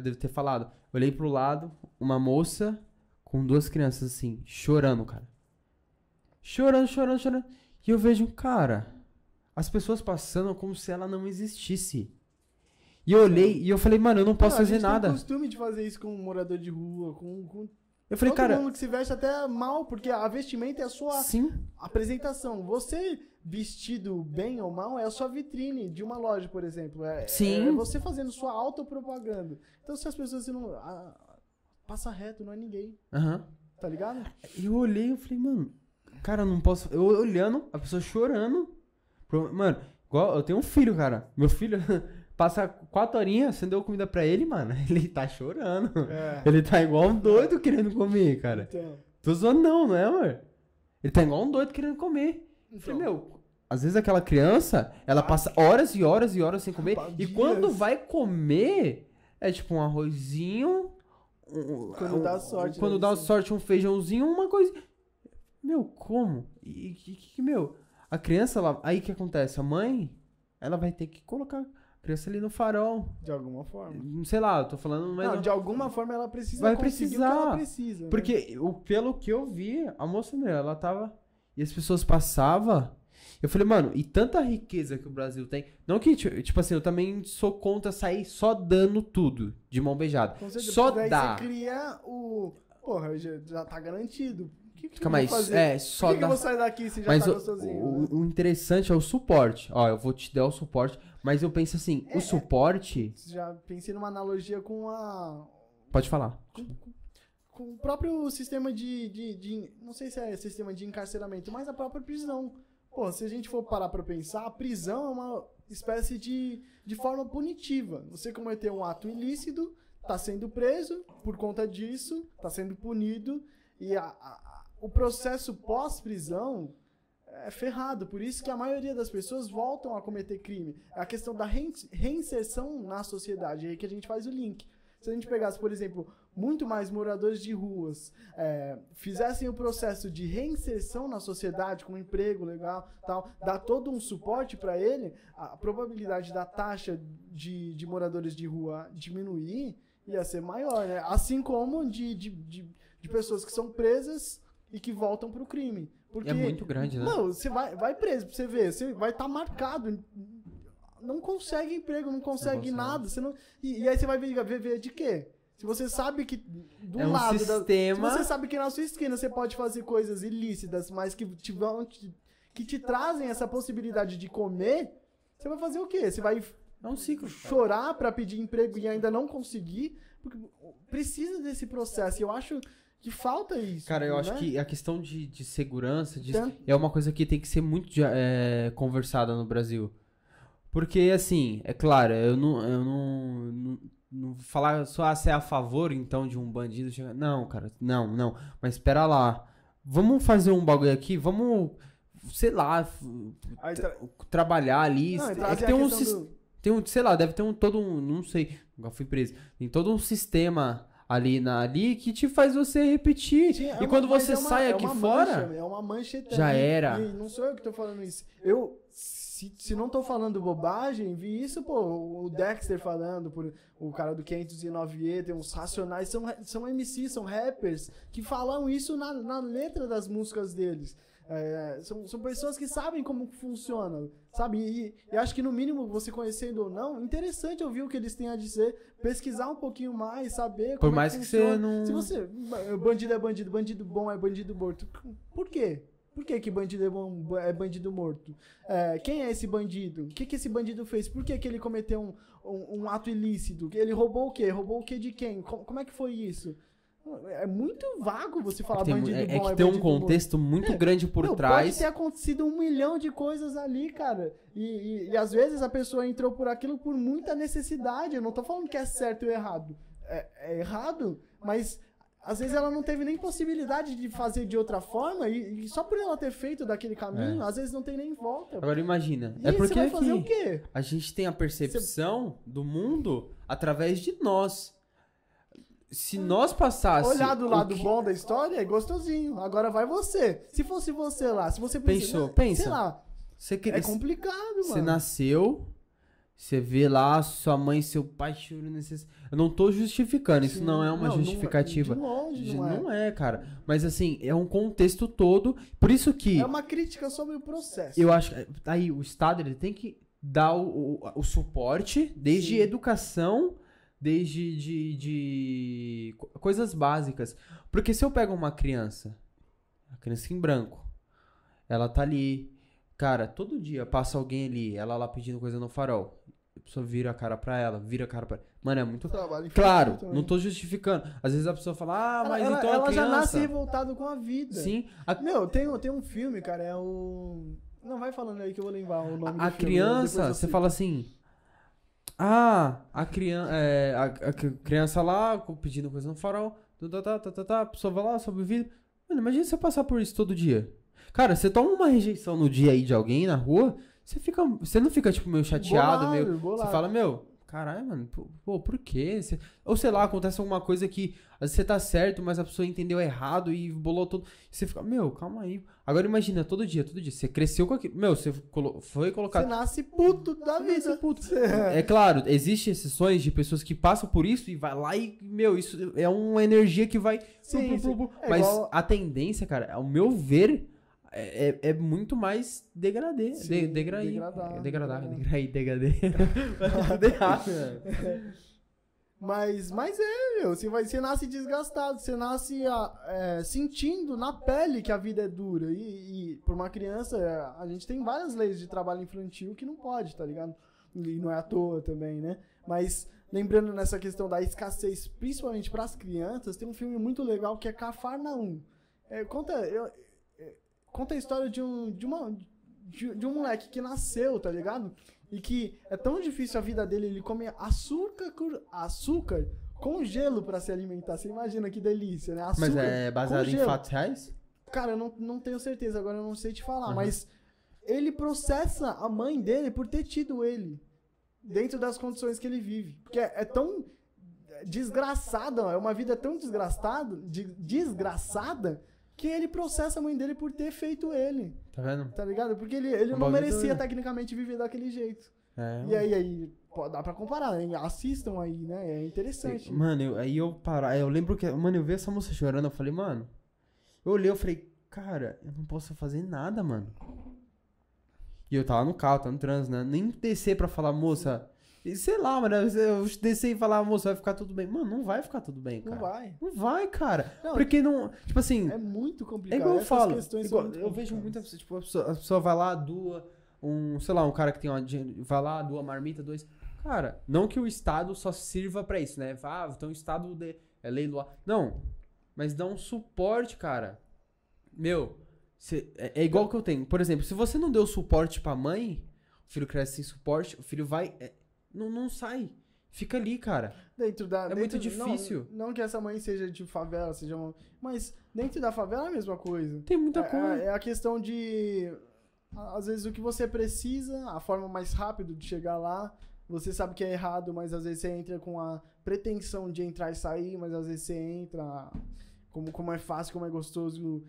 devo ter falado. Olhei pro lado, uma moça com 2 crianças assim, chorando, cara. Chorando. E eu vejo, cara, as pessoas passando como se ela não existisse. E eu olhei e eu falei, mano, eu não posso fazer nada. A gente tem costume de fazer isso com um morador de rua, com eu falei, todo cara, mundo que se veste até mal, porque a vestimenta é a sua sim. apresentação. Você vestido bem ou mal é a sua vitrine de uma loja, por exemplo. Sim. É você fazendo sua autopropaganda. Então, se as pessoas não... passa reto, não é ninguém. Tá ligado? Eu olhei e falei, mano, cara, eu não posso... Eu olhando, a pessoa chorando. Mano, igual eu tenho um filho, cara. Meu filho... Passa 4 horinhas, você deu comida pra ele, mano. Ele tá chorando. Ele tá igual um doido querendo comer, cara. Então. Tô zoando não é, amor? Ele tá igual um doido querendo comer. Então. Falei, meu, às vezes aquela criança, ela passa horas e horas e horas sem comer. E quando vai comer, é tipo um arrozinho. Quando dá sorte. Quando dá sorte, um feijãozinho, uma coisa. Meu, como? Meu, a criança, aí que acontece? A mãe, ela vai ter que colocar... criança ali no farol. De alguma forma. Não sei lá, eu tô falando... Mas não, de alguma forma ela precisa vai conseguir precisar, o que ela precisa. Né? Porque, pelo que eu vi, a moça, meu, ela tava E as pessoas passavam. Eu falei, mano, e tanta riqueza que o Brasil tem. Não que, tipo assim, eu também sou contra sair só dando tudo, de mão beijada. Com certeza, Só daí dá. você cria o... Porra, já tá garantido. O que Calma aí, eu vou fazer? só Por que dá. eu vou sair daqui se já Mas tá gostosinho? Né? o interessante é o suporte. Ó, eu vou te dar o suporte, mas eu penso assim, o suporte... Já pensei numa analogia com a... Pode falar. Com o próprio sistema de... Não sei se é sistema de encarceramento, mas a própria prisão. Pô, se a gente for parar pra pensar, a prisão é uma espécie de forma punitiva. Você cometeu um ato ilícito, tá sendo preso por conta disso, tá sendo punido, e o processo pós-prisão é ferrado. Por isso que a maioria das pessoas voltam a cometer crime. É a questão da reinserção na sociedade, é aí que a gente faz o link. Se a gente pegasse, por exemplo, muito mais moradores de ruas, fizessem o processo de reinserção na sociedade, com emprego legal, tal, dar todo um suporte para ele, a probabilidade da taxa de moradores de rua diminuir ia ser maior, né? Assim como de pessoas que são presas e que voltam pro crime. Porque, é muito grande, né? Não, você vai preso pra você ver, você vai estar marcado. Não consegue emprego, não consegue nada. Você não, e aí você vai viver de quê? Se você sabe que do é um lado sistema... se você sabe que na sua esquina você pode fazer coisas ilícitas, mas que te trazem essa possibilidade de comer, você vai fazer o quê? Você vai É um ciclo. chorar pra pedir emprego e ainda não conseguir? Porque precisa desse processo. E eu acho que falta isso. Cara, eu né? acho que a questão de segurança Tanto- é uma coisa que tem que ser muito conversada no Brasil. Porque, assim, é claro, eu não falar só se é a favor, então, de um bandido chegar... Não, cara, não. Mas espera lá. Vamos fazer um bagulho aqui? Vamos, sei lá, Aí trabalhar ali. Não, É trazem que tem a um... questão Tem um, sei lá, deve ter todo um, não sei, nunca fui preso. Tem todo um sistema ali que te faz você repetir. Sim, e quando mas você sai aqui fora, é uma mancha eterna. já era. E não sou eu que tô falando isso. Eu, se não tô falando bobagem, vi isso, pô, o Dexter falando, o cara do 509E, tem uns Racionais, são MCs, são rappers, que falam isso na letra das músicas deles. São pessoas que sabem como funciona, sabe? E acho que no mínimo, você conhecendo ou não, interessante ouvir o que eles têm a dizer, pesquisar um pouquinho mais, saber Por como mais é que que funciona. você não... Se você... Bandido é bandido, bandido bom é bandido morto. Por quê? Por que bandido é bom é bandido morto? Quem é esse bandido? O que esse bandido fez? Por que ele cometeu um ato ilícito? Ele roubou o quê? Roubou o quê de quem? Como é que foi isso? É muito vago você falar bandido bom É que tem um contexto muito grande por trás. Pode ter acontecido 1 milhão de coisas ali, cara. E às vezes a pessoa entrou por aquilo por muita necessidade. Eu não tô falando que é certo ou errado. É errado, mas às vezes ela não teve nem possibilidade de fazer de outra forma. E só por ela ter feito daquele caminho, às vezes não tem nem volta. Agora imagina. E Porque você vai fazer o quê? a gente tem a percepção do mundo através de nós. Se nós passássemos... Olhar do lado bom da história é gostosinho. Agora vai você. Se fosse você lá, se você pensa. Sei lá. É complicado, mano. Você nasceu, você vê lá sua mãe e seu pai chorando. Eu não tô justificando, isso não é uma justificativa. De longe, não é, cara. Mas assim, é um contexto todo. Por isso que... É uma crítica sobre o processo. Eu acho que aí o Estado ele tem que dar o suporte, desde educação... Desde de coisas básicas. Porque se eu pego uma criança, a criança em branco, ela tá ali, cara, todo dia passa alguém ali, ela lá pedindo coisa no farol, a pessoa vira a cara pra ela, Mano, é muito... Claro, não tô justificando. Às vezes a pessoa fala, mas então a criança... Ela já nasce revoltada com a vida. Sim. Meu, tem um filme, cara, é o... Não, vai falando aí que eu vou lembrar o nome do filme. A criança, você fala assim... a criança lá pedindo coisa no farol, a pessoa vai lá, sobe o vidro. Mano, imagina você passar por isso todo dia. Cara, você toma uma rejeição no dia aí de alguém na rua, você não fica, tipo, meio chateado, bolado. Você fala, caralho, mano, pô, por quê? Ou sei lá, acontece alguma coisa que às vezes você tá certo, mas a pessoa entendeu errado e bolou tudo. E você fica, calma aí. Agora imagina, todo dia, você cresceu com aquilo. Você foi colocado... Você nasce puto da vida. É claro, existem exceções de pessoas que passam por isso e vai lá e, isso é uma energia que vai... Sim. Mas igual... a tendência, cara, ao meu ver, é muito mais degradê. Sim, Degradê. degradado. Degradê. Tudo errado, velho. Mas meu, você nasce desgastado, você nasce sentindo na pele que a vida é dura. E por uma criança, a gente tem várias leis de trabalho infantil que não pode, tá ligado? E não é à toa também, né? Mas lembrando nessa questão da escassez, principalmente para as crianças, tem um filme muito legal que é Cafarnaum. Conta a história de um moleque que nasceu, tá ligado? E que é tão difícil a vida dele, ele come açúcar com gelo pra se alimentar. Você imagina que delícia, né? Açúcar Mas é baseado em fatos reais? Cara, eu não tenho certeza, agora eu não sei te falar, mas ele processa a mãe dele por ter tido ele dentro das condições que ele vive. Porque é tão desgraçada, é uma vida tão desgraçada que ele processa a mãe dele por ter feito ele. Tá vendo? Tá ligado? Porque ele não merecia tecnicamente viver daquele jeito. E aí dá pra comparar, né? Assistam aí, né? É interessante. Mano, eu lembro que, mano, eu vi essa moça chorando, eu falei, mano, eu falei, cara, eu não posso fazer nada, mano. E eu tava no carro, tava no trânsito, né? Nem descer pra falar, moça, sei lá, mano, eu descer e falar, moça, vai ficar tudo bem. Mano, não vai ficar tudo bem, cara. Não vai, cara. Não, porque não, tipo assim... É muito complicado. É igual eu falo, eu vejo muita pessoa, tipo, a pessoa vai lá, doa, sei lá, um cara que tem vai lá, doa marmita, Cara, não que o Estado só sirva pra isso, né? Então o Estado é leiloar. Não, mas dá um suporte, cara. Meu, é igual que eu tenho. Por exemplo, se você não deu suporte pra mãe, o filho cresce sem suporte, o filho vai... Não sai. Fica ali, cara. Muito difícil. Não que essa mãe seja de favela, mas dentro da favela é a mesma coisa. Tem muita coisa. É a questão de... Às vezes o que você precisa, a forma mais rápida de chegar lá, você sabe que é errado, mas às vezes você entra com a pretensão de entrar e sair, mas às vezes você entra... Como é fácil, como é gostoso...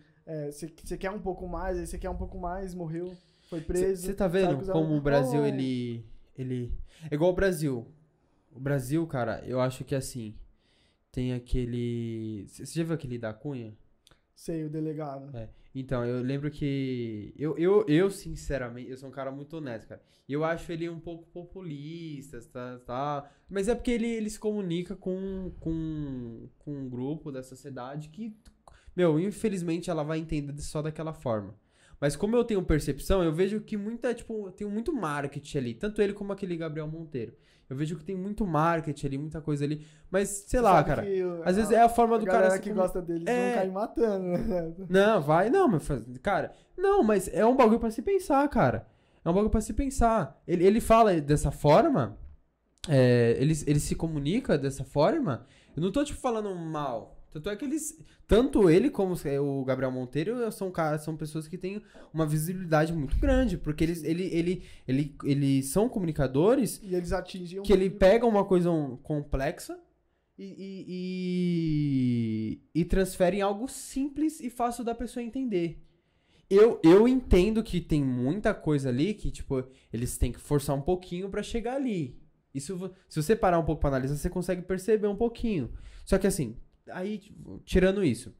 Você quer um pouco mais, aí você quer um pouco mais, morreu, foi preso... Você tá vendo como o Brasil, ele... É igual o Brasil. O Brasil, cara, eu acho que assim, tem aquele... Você já viu aquele da Cunha? Sei, o delegado. Então, eu lembro que... Eu sinceramente, eu sou um cara muito honesto, cara. E eu acho ele um pouco populista, tá? Mas é porque ele se comunica com um grupo da sociedade que, meu, infelizmente ela vai entender só daquela forma. Mas como eu tenho percepção, eu vejo que tem muito marketing ali. Tanto ele como aquele Gabriel Monteiro. Eu vejo que tem muito marketing ali, muita coisa ali. Mas, sei lá, cara. Às vezes é a forma do cara... A galera que gosta deles vão cair matando, né? Não, cara. Não, mas é um bagulho pra se pensar, cara. É um bagulho pra se pensar. Ele fala dessa forma, ele se comunica dessa forma. Eu não tô, falando mal. Tanto é que tanto ele como o Gabriel Monteiro são pessoas que têm uma visibilidade muito grande, porque eles são comunicadores e eles atingem que ele pega uma coisa complexa e transfere em algo simples e fácil da pessoa entender. Eu entendo que tem muita coisa ali que, eles têm que forçar um pouquinho pra chegar ali. Isso, se você parar um pouco pra analisar, você consegue perceber um pouquinho. Só que assim, aí, tirando isso,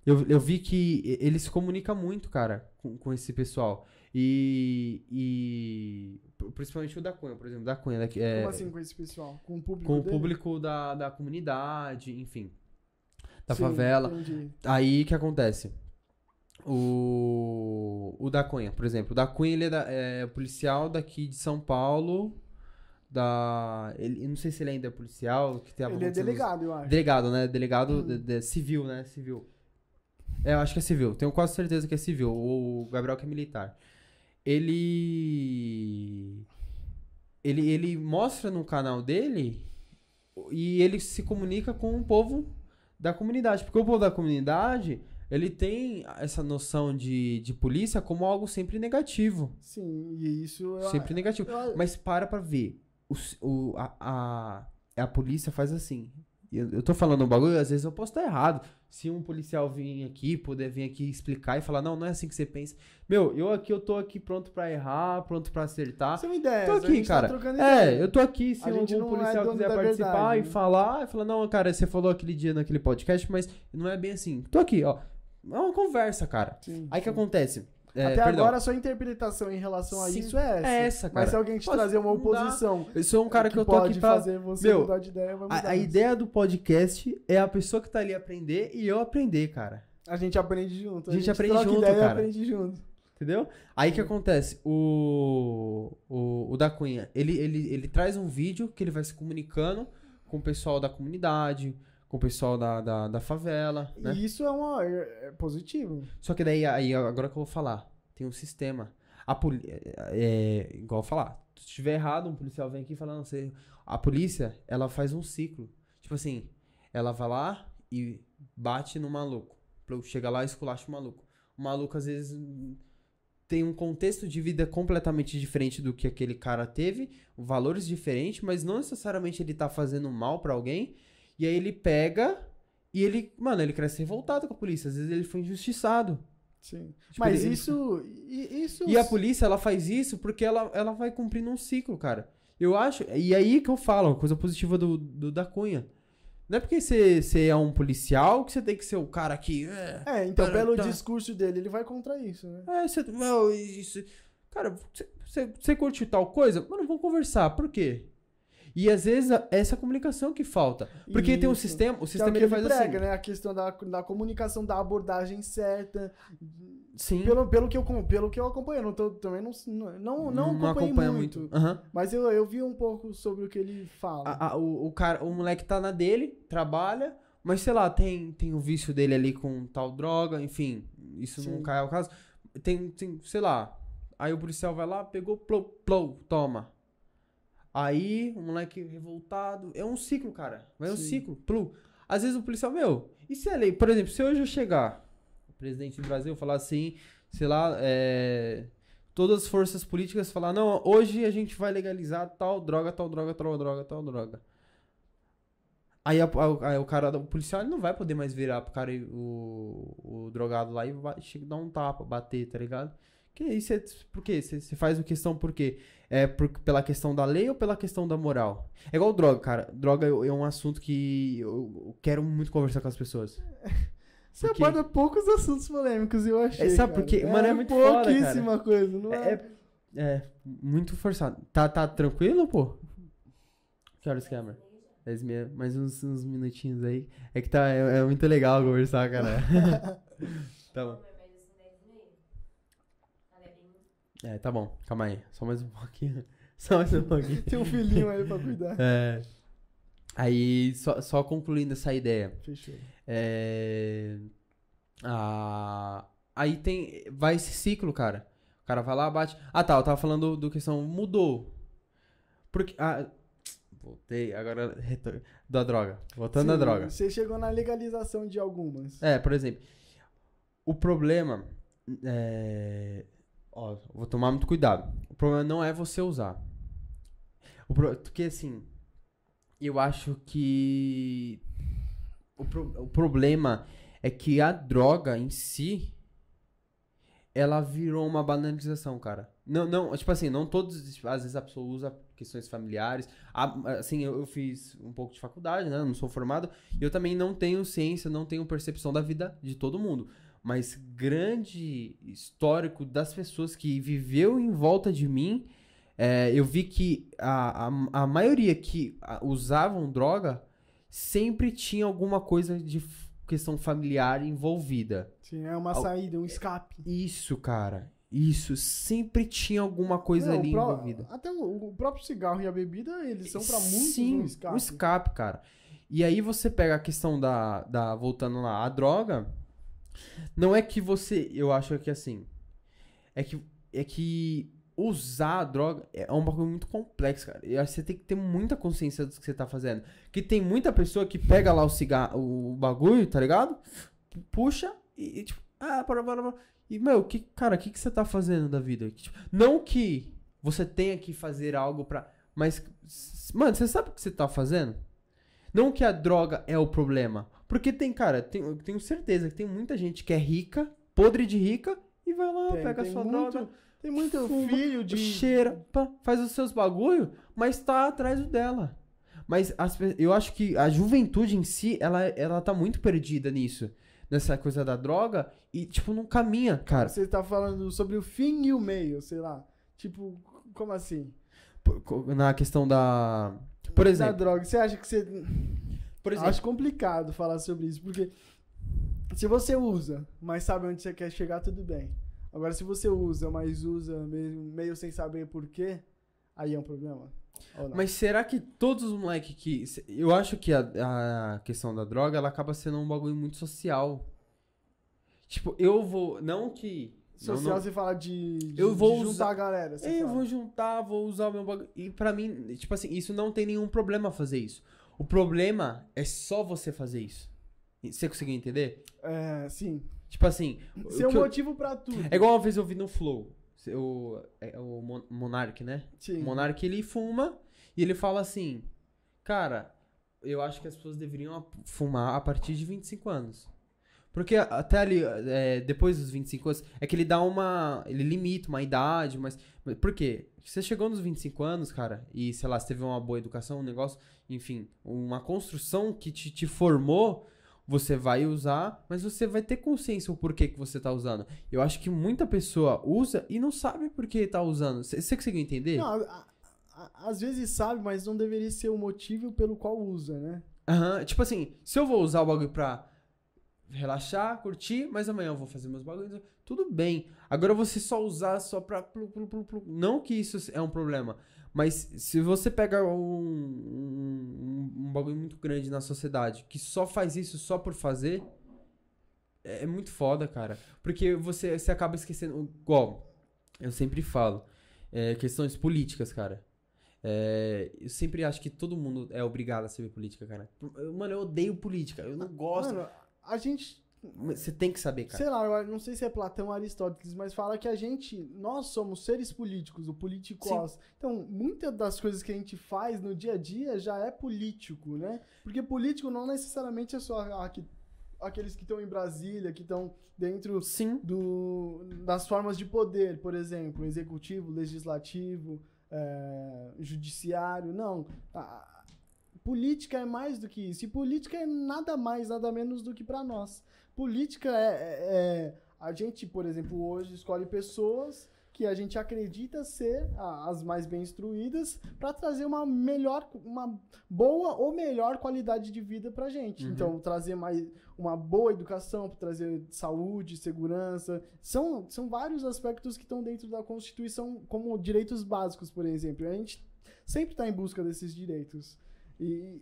eu vi que ele se comunica muito, cara, com esse pessoal. E principalmente o da Cunha, por exemplo, da Cunha. Como assim com esse pessoal? Com o público Com o público da comunidade, enfim, da Sim, favela. Entendi. Aí, o que acontece? O da Cunha, por exemplo. O da Cunha, ele é policial daqui de São Paulo... Eu não sei se ele ainda é policial. Ele é delegado, eu acho. Delegado, né? Delegado civil, né? Civil. Eu acho que é civil. Tenho quase certeza que é civil. O Gabriel que é militar. Ele mostra no canal dele e ele se comunica com o povo da comunidade. Porque o povo da comunidade, ele tem essa noção de polícia como algo sempre negativo. Sim, e isso... Sempre negativo. Mas para ver. A polícia faz assim. Eu tô falando um bagulho, às vezes eu posso estar errado. Se um policial puder vir aqui explicar e falar, não é assim que você pensa. Meu, eu tô aqui pronto pra errar, pronto pra acertar. Isso é uma ideia. Tô aqui, cara. Eu tô aqui, se algum policial quiser participar verdade, e falar, não, cara, você falou aquele dia naquele podcast, mas não é bem assim. Tô aqui, ó. É uma conversa, cara. Sim, Aí que acontece? Até agora a sua interpretação em relação a isso é essa. Cara. Mas se alguém te trazer uma oposição... Eu sou um cara que eu tô aqui pra... fazer você mudar de ideia, vai mudar. A ideia do podcast é a pessoa que tá ali aprender e eu aprender, cara. A gente aprende junto. A gente aprende junto, ideia cara. Aprende junto. Entendeu? Aí o que acontece? O da Cunha, ele traz um vídeo que ele vai se comunicando com o pessoal da comunidade, com o pessoal da favela, né? E isso é positivo. Só que daí, agora que eu vou falar, tem um sistema. Igual eu falar, se estiver errado, um policial vem aqui falando, a polícia, ela faz um ciclo. Tipo assim, ela vai lá e bate no maluco. Chega lá e esculacha o maluco. O maluco, às vezes, tem um contexto de vida completamente diferente do que aquele cara teve, valores diferentes, mas não necessariamente ele tá fazendo mal pra alguém. E aí ele pega e ele cresce revoltado com a polícia. Às vezes ele foi injustiçado. Sim. Tipo, mas isso... E a polícia, ela faz isso porque ela vai cumprindo um ciclo, cara. Eu acho... E aí que eu falo, uma coisa positiva do da Cunha. Não é porque você é um policial que você tem que ser o cara que... Então pelo discurso dele, ele vai contra isso, né? Cara, você curte tal coisa? Mano, vamos conversar. Por quê? E às vezes é essa comunicação que falta. Porque tem um sistema... O sistema ele faz prega, assim... né? A questão da comunicação, da abordagem certa. Sim. Pelo que eu acompanho. Também não acompanho muito. Uhum. Mas eu vi um pouco sobre o que ele fala. O moleque tá na dele, trabalha, mas sei lá, tem o vício dele ali com tal droga, enfim, isso Sim. não cai ao caso. Tem, sei lá, aí o policial vai lá, pegou, plou, toma. Aí o moleque revoltado, é um ciclo, cara, vai um ciclo, plou. Às vezes o policial, e se a lei, por exemplo, se hoje eu chegar, o presidente do Brasil falar assim, sei lá, todas as forças políticas falar, não, hoje a gente vai legalizar tal droga. Aí o cara, o policial, ele não vai poder mais virar pro cara, o drogado lá e vai dar um tapa, bater, tá ligado? Que isso por quê? Você faz a questão por quê? Pela questão da lei ou pela questão da moral? É igual droga, cara. Droga é um assunto que eu quero muito conversar com as pessoas. Você aborda poucos assuntos polêmicos, eu achei. Sabe por quê? Mano, é muito foda, cara. Pouquíssima coisa, não é muito forçado. Tá tranquilo, pô? Que horas que é, amor? 10h30, mais uns minutinhos aí. É que é muito legal conversar, cara. Tá bom. Tá bom. Calma aí. Só mais um pouquinho. Tem um filhinho aí pra cuidar. Aí, só concluindo essa ideia. Fechou. Aí vai esse ciclo, cara. O cara vai lá, bate... eu tava falando do questão... Mudou. Porque... voltei, agora... Da droga. Voltando à droga. Você chegou na legalização de algumas. Por exemplo... O problema... vou tomar muito cuidado. O problema não é você usar. Porque, assim... Eu acho que... O problema é que a droga em si, ela virou uma banalização, cara. Não, tipo assim, não todos, às vezes a pessoa usa questões familiares. Assim, eu fiz um pouco de faculdade, né? Eu não sou formado. E eu também não tenho ciência, não tenho percepção da vida de todo mundo. Mas grande histórico das pessoas que viveu em volta de mim, eu vi que a maioria que usavam droga sempre tinha alguma coisa de questão familiar envolvida. Sim, é uma saída, um escape. Isso, cara. Isso. Sempre tinha alguma coisa ali envolvida. Até o próprio cigarro e a bebida, eles são pra muitos um escape. Um escape, cara. E aí você pega a questão voltando lá, a droga, não é que você... Eu acho que assim... É que usar a droga é um bagulho muito complexo, cara. E você tem que ter muita consciência do que você tá fazendo. Que tem muita pessoa que pega lá o bagulho, tá ligado? Puxa e tipo... para. E, meu, cara, o que você tá fazendo da vida? Tipo, não que você tenha que fazer algo pra... Mas, mano, você sabe o que você tá fazendo? Não que a droga é o problema. Porque eu tenho certeza que tem muita gente que é rica, podre de rica, e vai lá, pega a sua droga... Tem muito fuma, filho de... cheira, faz os seus bagulho, mas tá atrás dela. Mas eu acho que a juventude em si, ela tá muito perdida nisso. nessa coisa da droga e, tipo, não caminha, cara. Você tá falando sobre o fim e o meio, sei lá. Tipo, como assim? Na questão da... Por exemplo... Da droga. Você acha que você... Por exemplo... Acho complicado falar sobre isso, porque se você usa, mas sabe onde você quer chegar, tudo bem. Agora, se você usa, mas usa meio sem saber por quê, aí é um problema. Mas será que todos os moleques que... Eu acho que a questão da droga, ela acaba sendo um bagulho muito social. Tipo, eu vou... Não que... Social, não, você fala de eu vou juntar usar, a galera. Eu vou juntar, vou usar o meu bagulho. E pra mim, tipo assim, isso não tem nenhum problema fazer isso. O problema é só você fazer isso. Você conseguiu entender? É, sim. Tipo assim... Seu motivo pra tudo. É igual uma vez eu vi no Flow. O Monark, né? Sim. O Monark, ele fuma e ele fala assim... Cara, eu acho que as pessoas deveriam fumar a partir de 25 anos. Porque até ali, depois dos 25 anos, é que ele dá ele limita uma idade, mas... Por quê? Você chegou nos 25 anos, cara, e, sei lá, você teve uma boa educação, um negócio, enfim, uma construção que te formou, você vai usar, mas você vai ter consciência o porquê que você tá usando. Eu acho que muita pessoa usa e não sabe por que tá usando. Você conseguiu entender? Não, às vezes sabe, mas não deveria ser o motivo pelo qual usa, né? Aham, tipo assim, se eu vou usar o bagulho pra... relaxar, curtir, mas amanhã eu vou fazer meus bagulhos, tudo bem. Agora você só usar só pra... Não que isso é um problema, mas se você pega um bagulho muito grande na sociedade, que só faz isso só por fazer, é muito foda, cara. Porque você acaba esquecendo... Igual, eu sempre falo, questões políticas, cara. Eu sempre acho que todo mundo é obrigado a saber política, cara. Mano, eu odeio política, eu não gosto... Mano, a gente... Você tem que saber, cara. Sei lá, eu não sei se é Platão ou Aristóteles, mas fala que nós somos seres políticos, o politicos. Sim. Então, muitas das coisas que a gente faz no dia a dia já é político, né? Porque político não necessariamente é só aqueles que estão em Brasília, que estão dentro Sim. das formas de poder, por exemplo, executivo, legislativo, judiciário. Não, política é mais do que isso. E política é nada mais, nada menos do que pra nós. Política a gente, por exemplo, hoje escolhe pessoas que a gente acredita ser as mais bem instruídas para trazer uma boa ou melhor qualidade de vida pra gente. Uhum. Então, trazer uma boa educação, trazer saúde, segurança. São vários aspectos que estão dentro da Constituição como direitos básicos, por exemplo. A gente sempre está em busca desses direitos. E,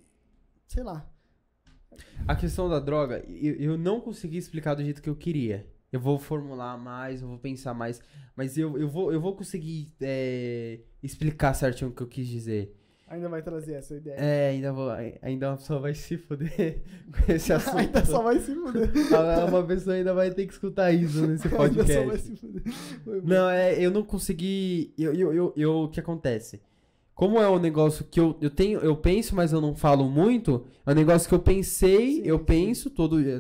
sei lá. A questão da droga, eu não consegui explicar do jeito que eu queria. Eu vou formular mais, eu vou pensar mais, mas eu vou conseguir explicar certinho o que eu quis dizer. Ainda vai trazer essa ideia. Ainda uma pessoa vai se fuder com esse assunto. Ainda só vai se fuder. Uma pessoa ainda vai ter que escutar isso nesse podcast. Ainda só vai se fuder. Não, eu não consegui... O que acontece? Como é um negócio que eu penso, mas eu não falo muito, é um negócio que eu pensei, penso,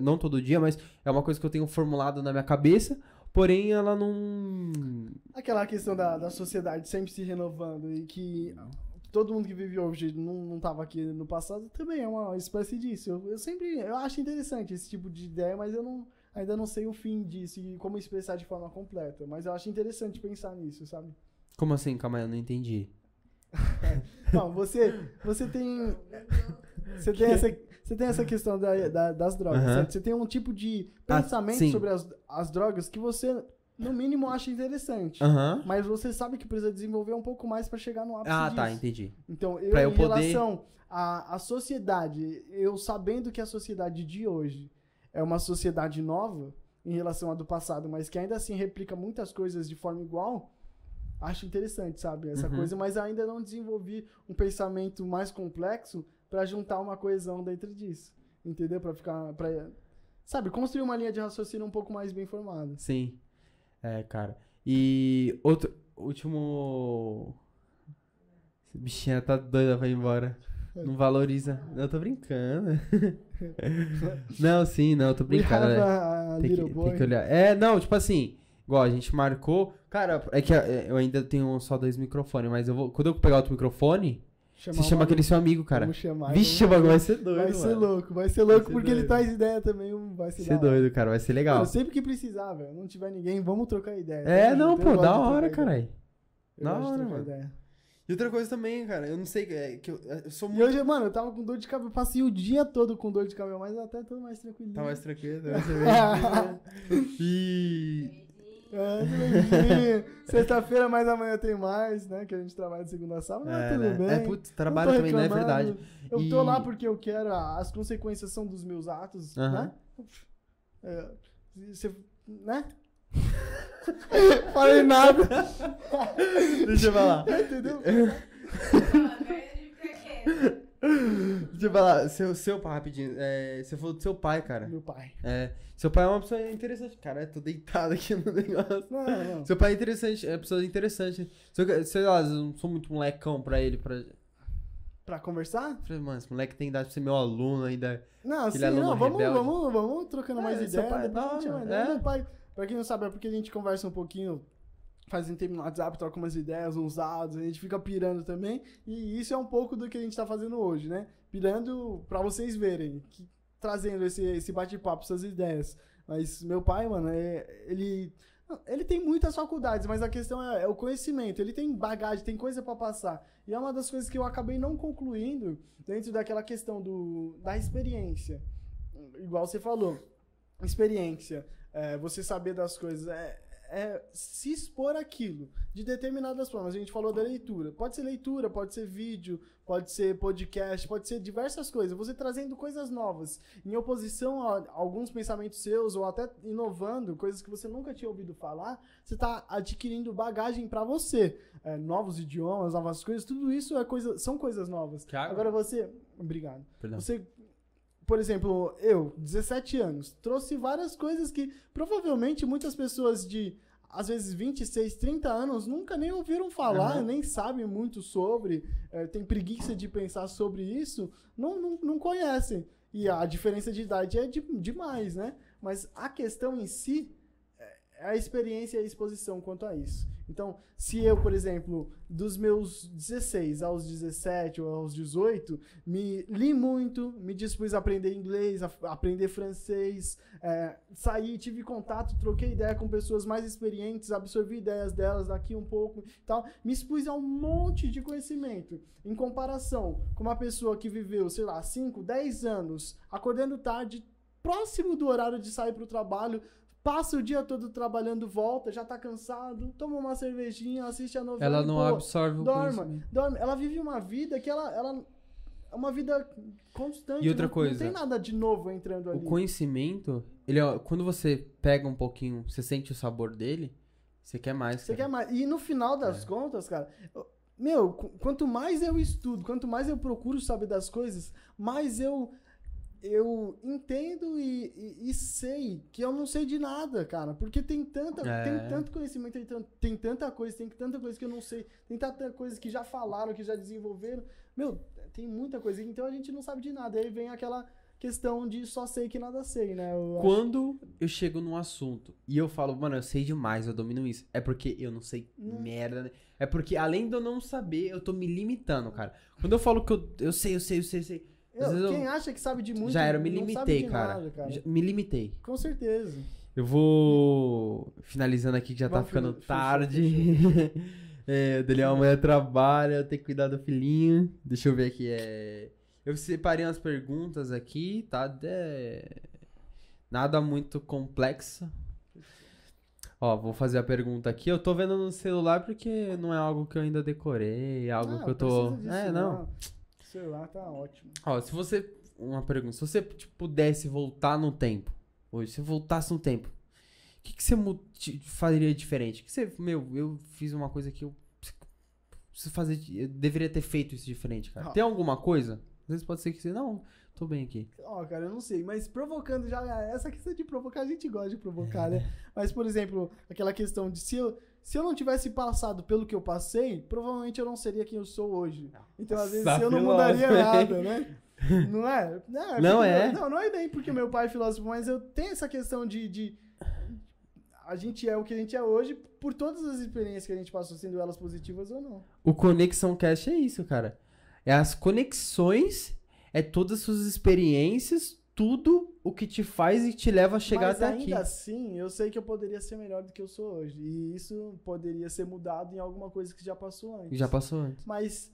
não todo dia, mas é uma coisa que eu tenho formulado na minha cabeça, porém ela não... Aquela questão da sociedade sempre se renovando e que todo mundo que vive hoje não estava aqui no passado também é uma espécie disso. Eu acho interessante esse tipo de ideia, mas ainda não sei o fim disso e como expressar de forma completa, mas eu acho interessante pensar nisso, sabe? Como assim? Calma aí, eu não entendi. Não, você tem essa questão das drogas, certo? Você tem um tipo de pensamento sobre as drogas que você, no mínimo, acha interessante. Mas você sabe que precisa desenvolver um pouco mais para chegar no ápice disso. Tá, entendi. Então, relação à sociedade, eu sabendo que a sociedade de hoje é uma sociedade nova em relação à do passado, mas que ainda assim replica muitas coisas de forma igual... Acho interessante, sabe, essa coisa, mas ainda não desenvolvi um pensamento mais complexo pra juntar uma coesão dentro disso, entendeu? Sabe, construir uma linha de raciocínio um pouco mais bem formada. Sim, cara. E último... Essa bichinha tá doida pra ir embora. Não valoriza. Eu tô brincando. Não, eu tô brincando. Tem que olhar. Não, tipo assim... Igual, a gente marcou... Cara, é que eu ainda tenho só 2 microfones, mas quando eu pegar outro microfone, Você chama aquele seu amigo, cara. Vamos chamar. Vixe, o bagulho vai ser doido, Vai ser louco, porque ele traz ideia também, vai ser doido, cara, vai ser legal. Mano, sempre que precisar, velho, não tiver ninguém, vamos trocar ideia. Da hora, caralho. Da hora, mano. E outra coisa também, cara, eu não sei, que eu sou muito... E hoje, mano, eu tava com dor de cabelo, passei o dia todo com dor de cabelo, mas até tô mais tranquilinho. Tá mais tranquilo, vai ser sexta-feira, mas amanhã tem mais, né? Que a gente trabalha de segunda a sábado, mas tudo bem. Putz, trabalho também, não é verdade. Eu tô lá porque eu quero, as consequências são dos meus atos, né? Você, né? Falei nada. Deixa eu falar. Entendeu? Deixa eu falar, seu pai, rapidinho. Você falou do seu pai, cara. Meu pai. Seu pai é uma pessoa interessante. Cara, eu tô deitado aqui no negócio. Não. Seu pai é interessante, é uma pessoa interessante. Sei lá, eu não sou muito molecão pra ele. Pra conversar? Falei, mano, esse moleque tem idade pra ser meu aluno ainda. Não, sim, vamos trocando mais ideia. Meu pai, pra quem não sabe, é porque a gente conversa um pouquinho, faz um tempo no WhatsApp, troca umas ideias, uns dados, a gente fica pirando também. E isso é um pouco do que a gente tá fazendo hoje, né? Pirando pra vocês verem, trazendo esse bate-papo, essas ideias. Mas meu pai, mano, ele tem muitas faculdades, mas a questão é o conhecimento. Ele tem bagagem, tem coisa pra passar. E é uma das coisas que eu acabei não concluindo dentro daquela questão da experiência. Igual você falou, experiência, você saber das coisas, se expor aquilo de determinadas formas. A gente falou da leitura. Pode ser vídeo, pode ser podcast, pode ser diversas coisas. Você trazendo coisas novas, em oposição a alguns pensamentos seus, ou até inovando, coisas que você nunca tinha ouvido falar, você está adquirindo bagagem para você. Novos idiomas, novas coisas, tudo isso são coisas novas. Thiago? Agora você... Obrigado. Perdão. Você... Por exemplo, eu, 17 anos, trouxe várias coisas que provavelmente muitas pessoas de, às vezes, 26, 30 anos nunca nem ouviram falar, nem sabem muito sobre, tem preguiça de pensar sobre isso, não conhecem. E a diferença de idade é demais, né? Mas a questão em si é a experiência e a exposição quanto a isso. Então, se eu, por exemplo, dos meus 16 aos 17 ou aos 18, li muito, me dispus a aprender inglês, a aprender francês, saí, tive contato, troquei ideia com pessoas mais experientes, absorvi ideias delas daqui um pouco e tal, me expus a um monte de conhecimento. Em comparação com uma pessoa que viveu, sei lá, 5, 10 anos, acordando tarde, próximo do horário de sair para o trabalho, passa o dia todo trabalhando, volta, já tá cansado, toma uma cervejinha, assiste a novela. Ela não absorve o conhecimento. Dorme. Ela vive uma vida que ela é uma vida constante. E outra coisa, não tem nada de novo entrando ali. O conhecimento, quando você pega um pouquinho, você sente o sabor dele, você quer mais. Você quer mais. E no final das contas, cara, meu, quanto mais eu estudo, quanto mais eu procuro saber das coisas, mais eu entendo e sei que eu não sei de nada, cara. Porque tem tanto conhecimento, tem tanta coisa que eu não sei. Tem tanta coisa que já falaram, que já desenvolveram. Meu, tem muita coisa. Então a gente não sabe de nada. Aí vem aquela questão de só sei que nada sei, né? Quando eu chego num assunto e eu falo, mano, eu sei demais, eu domino isso, é porque eu não sei merda, né? É porque além de eu não saber, eu tô me limitando, cara. Quando eu falo que eu sei. Quem acha que sabe de muito, já era, eu me não limitei, sabe de cara. nada, cara. Me limitei. Com certeza. Eu vou finalizando aqui que já tá ficando tarde. O Daniel amanhã trabalha, eu tenho que cuidar do filhinho. Deixa eu ver aqui. Eu separei umas perguntas aqui, tá? Nada muito complexo. Ó, vou fazer a pergunta aqui. Eu tô vendo no celular porque não é algo que eu ainda decorei, é algo que eu tô... não. O celular tá ótimo. Ó, uma pergunta. Se você pudesse voltar no tempo, hoje, se voltasse no tempo, o que você faria diferente? Eu fiz uma coisa que eu preciso fazer, eu deveria ter feito isso diferente, cara. Tem alguma coisa? Às vezes pode ser que você, não, tô bem aqui. Cara, eu não sei, mas provocando já, essa questão de provocar, a gente gosta de provocar, né? Mas, por exemplo, aquela questão de se eu não tivesse passado pelo que eu passei, provavelmente eu não seria quem eu sou hoje. Então, às vezes, eu não mudaria nada, né? Não é? Não é nem porque meu pai é filósofo, mas eu tenho essa questão de a gente é o que a gente é hoje por todas as experiências que a gente passou, sendo elas positivas ou não. O Conexão Cast é isso, cara. É as conexões, é todas as suas experiências, tudo o que te faz e te leva a chegar Mas até ainda aqui. assim, eu sei que eu poderia ser melhor do que eu sou hoje. E isso poderia ser mudado em alguma coisa que já passou antes. Já passou antes. Mas,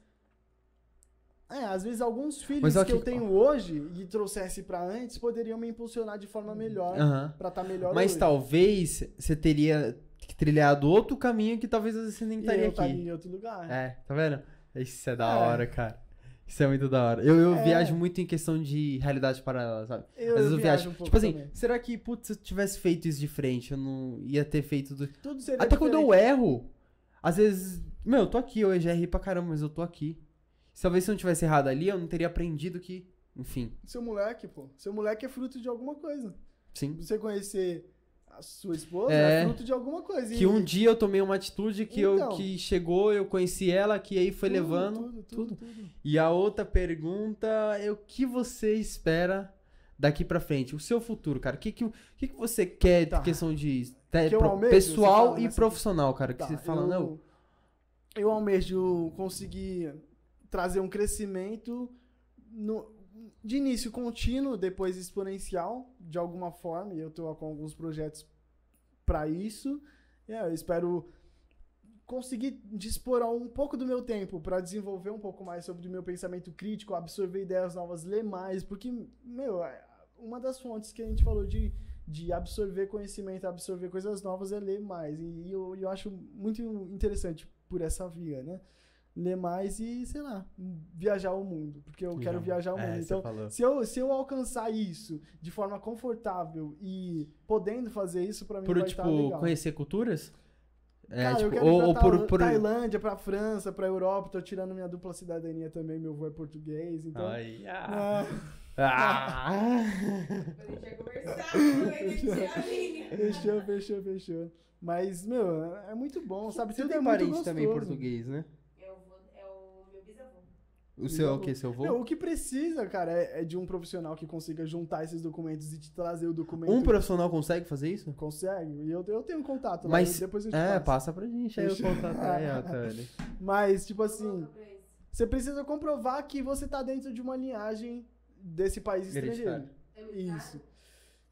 às vezes alguns filhos Mas, ó, que eu que- tenho hoje e trouxesse pra antes poderiam me impulsionar de forma melhor Aham. pra estar melhor Mas hoje. talvez você teria trilhado outro caminho que talvez você nem E estaria eu aqui. estaria em outro lugar. É, tá vendo? Isso é da É. hora, cara. Isso é muito da hora. Eu É. viajo muito em questão de realidade paralela, sabe? Eu Às vezes eu viajo viajo. um pouco Tipo assim, também. será que, putz, se eu tivesse feito isso de frente, eu não ia ter feito do. Tudo seria Até quando eu diferente. erro, às vezes. Meu, eu tô aqui, eu já errei pra caramba, mas eu tô aqui. Talvez se eu não tivesse errado ali, eu não teria aprendido que. Enfim, Seu moleque, pô. Seu moleque é fruto de alguma coisa. sim. Você conhecer a sua esposa É. é fruto de alguma coisa. Que um dia eu tomei uma atitude Então. que chegou, eu conheci ela, que aí foi levando. Tudo. E a outra pergunta é o que você espera daqui pra frente? O seu futuro, cara. O que você quer Tá. de questão de Que eu almejo, você pessoal fala e nessa- profissional, cara? Que Tá, você fala, não. eu almejo conseguir trazer um crescimento de início contínuo, depois exponencial, de alguma forma, e eu tô com alguns projetos para isso. Eu espero conseguir dispor um pouco do meu tempo para desenvolver um pouco mais sobre o meu pensamento crítico, absorver ideias novas, ler mais, porque, uma das fontes que a gente falou de absorver conhecimento, absorver coisas novas é ler mais. E eu acho muito interessante por essa via, né? Ler mais e, sei lá, viajar o mundo, porque eu quero viajar o mundo. Então, se eu alcançar isso de forma confortável e podendo fazer isso, pra mim vai estar legal. Conhecer culturas? Cara, eu quero ir pra Tailândia, pra França, pra Europa, tô tirando minha dupla cidadania também, meu avô é português, então... Ai, Ah. A gente ia conversar, a gente ia a linha. Fechou. Mas, é muito bom, sabe? Você Tudo tem é muito parente gostoso. também português, né? É o meu bisavô. O seu é o quê? Seu avô? O que precisa, cara, é de um profissional que consiga juntar esses documentos e te trazer o documento. Um profissional consegue fazer isso? Consegue. E eu tenho contato lá, Mas, depois eu te passo. passa pra gente aí o Fechou. contato aí, ó, Tânia. Mas, tipo assim, Louca pra isso. você precisa comprovar que você tá dentro de uma linhagem desse país estrangeiro. Hereditário. É muito Isso. caro?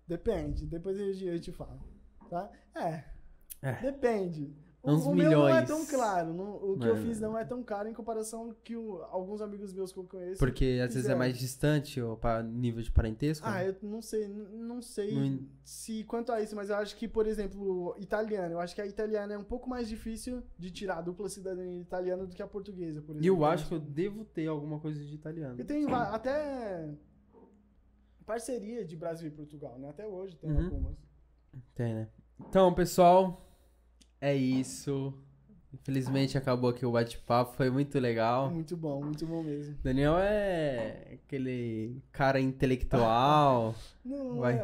Depende. Depois eu te falo. Tá? É. Depende. Uns O meu não é milhões. tão claro. O que Não. eu fiz não é tão caro em comparação que alguns amigos meus que eu conheço. Porque às vezes é fizeram. mais distante ou para nível de parentesco? Eu não sei Não- se quanto a isso, mas eu acho que, por exemplo, italiano. Eu acho que a italiana é um pouco mais difícil de tirar a dupla cidadania italiana do que a portuguesa, por E exemplo. eu acho que eu devo ter alguma coisa de italiano. Eu tenho até parceria de Brasil e Portugal, né? Até hoje tem Uhum. algumas. Tem, né? Então, pessoal, é isso. Infelizmente acabou aqui o bate-papo, foi muito legal. Muito bom mesmo. Daniel é aquele cara intelectual. Não, Vai.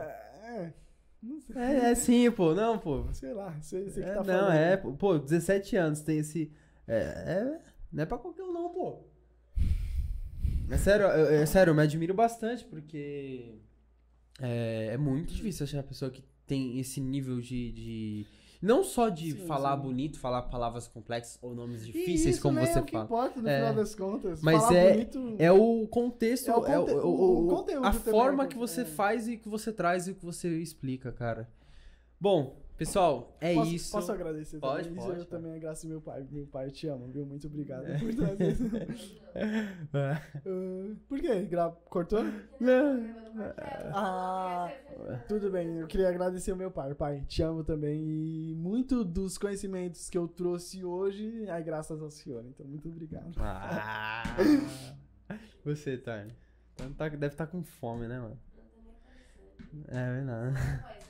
não sei. É sim, pô. Não, pô. Sei lá, você que tá Não, falando. pô, 17 anos, tem esse... não é pra qualquer um não, pô. É sério, eu me admiro bastante, porque é muito difícil achar uma pessoa que tem esse nível de não só de Sim, falar sim. bonito, falar palavras complexas ou nomes E difíceis, isso como nem você é o que fala. importa no É. final das contas. Mas Falar bonito, É o contexto, É o conteúdo a também, forma que você é. faz e que você traz e que você explica, cara. Bom, pessoal, é isso. Posso agradecer Pode, também? pode, Eu também agradeço meu pai. Meu pai, eu te amo, viu? Muito obrigado É. por trazer isso. Por quê? Cortou? Ah, tudo bem. Eu queria agradecer o meu pai. Pai, te amo também. E muito dos conhecimentos que eu trouxe hoje é graças ao senhor. Então, muito obrigado. Você, Tarn. Deve estar com fome, né, mano? É verdade.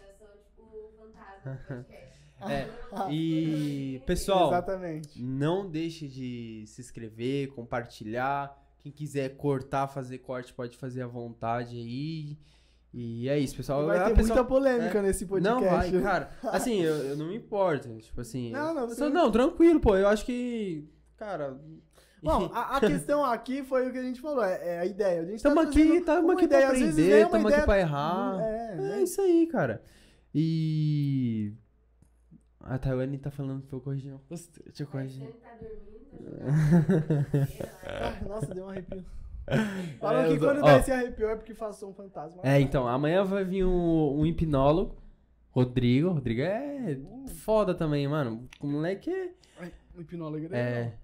Eu sou tipo o fantasma do podcast. E, pessoal, Exatamente. não deixe de se inscrever, compartilhar. Quem quiser cortar, fazer corte, pode fazer à vontade aí. E é isso, pessoal. Vai ter muita polêmica nesse podcast. Não vai, cara. Assim, eu não me importo. Tipo assim. Não, Não, tranquilo, pô. Eu acho que. Cara. Bom, a questão aqui foi o que a gente falou, é a ideia. A gente Estamos aqui pra aprender, estamos aqui pra errar. É isso aí, cara. E. A Taiwane tá falando pra eu corrigir uma postura. Deixa eu corrigir. Você tá dormindo? Nossa, deu um arrepio. Falam que quando dá esse arrepio é porque passou um fantasma. Então, amanhã vai vir um hipnólogo, Rodrigo. Rodrigo é foda também, mano. O moleque é... O hipnólogo é...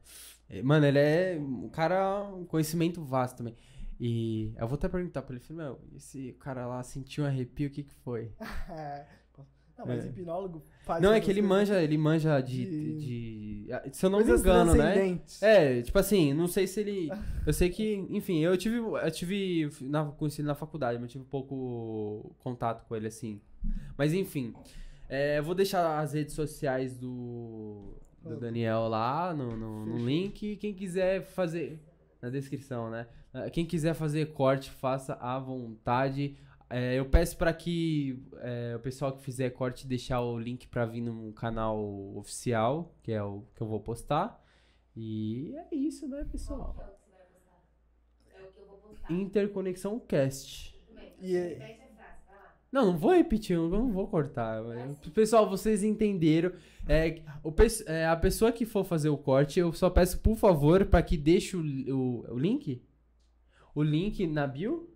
Mano, ele é um cara, um conhecimento vasto também. E eu vou até perguntar pra ele, falei, meu, esse cara lá sentiu um arrepio, o que que foi? Não, mas hipnólogo faz... Não, é que ele manja de... Se eu não me engano, né? Tipo assim, não sei se ele... Eu sei que, enfim, eu tive conhecido na faculdade, mas tive pouco contato com ele, assim. Mas enfim, eu vou deixar as redes sociais do Daniel lá no link. Quem quiser fazer... Na descrição, né? Quem quiser fazer corte, faça à vontade. Eu peço para que o pessoal que fizer corte deixar o link para vir no canal oficial, que é o que eu vou postar. E é isso, né, pessoal? Qual que é o que você vai postar? É o que eu vou postar. Interconexão Cast. Repete a frase, vai lá. Não vou repetir, eu não vou cortar. Pessoal, vocês entenderam. A pessoa que for fazer o corte, eu só peço, por favor, para que deixe o link? O link na bio?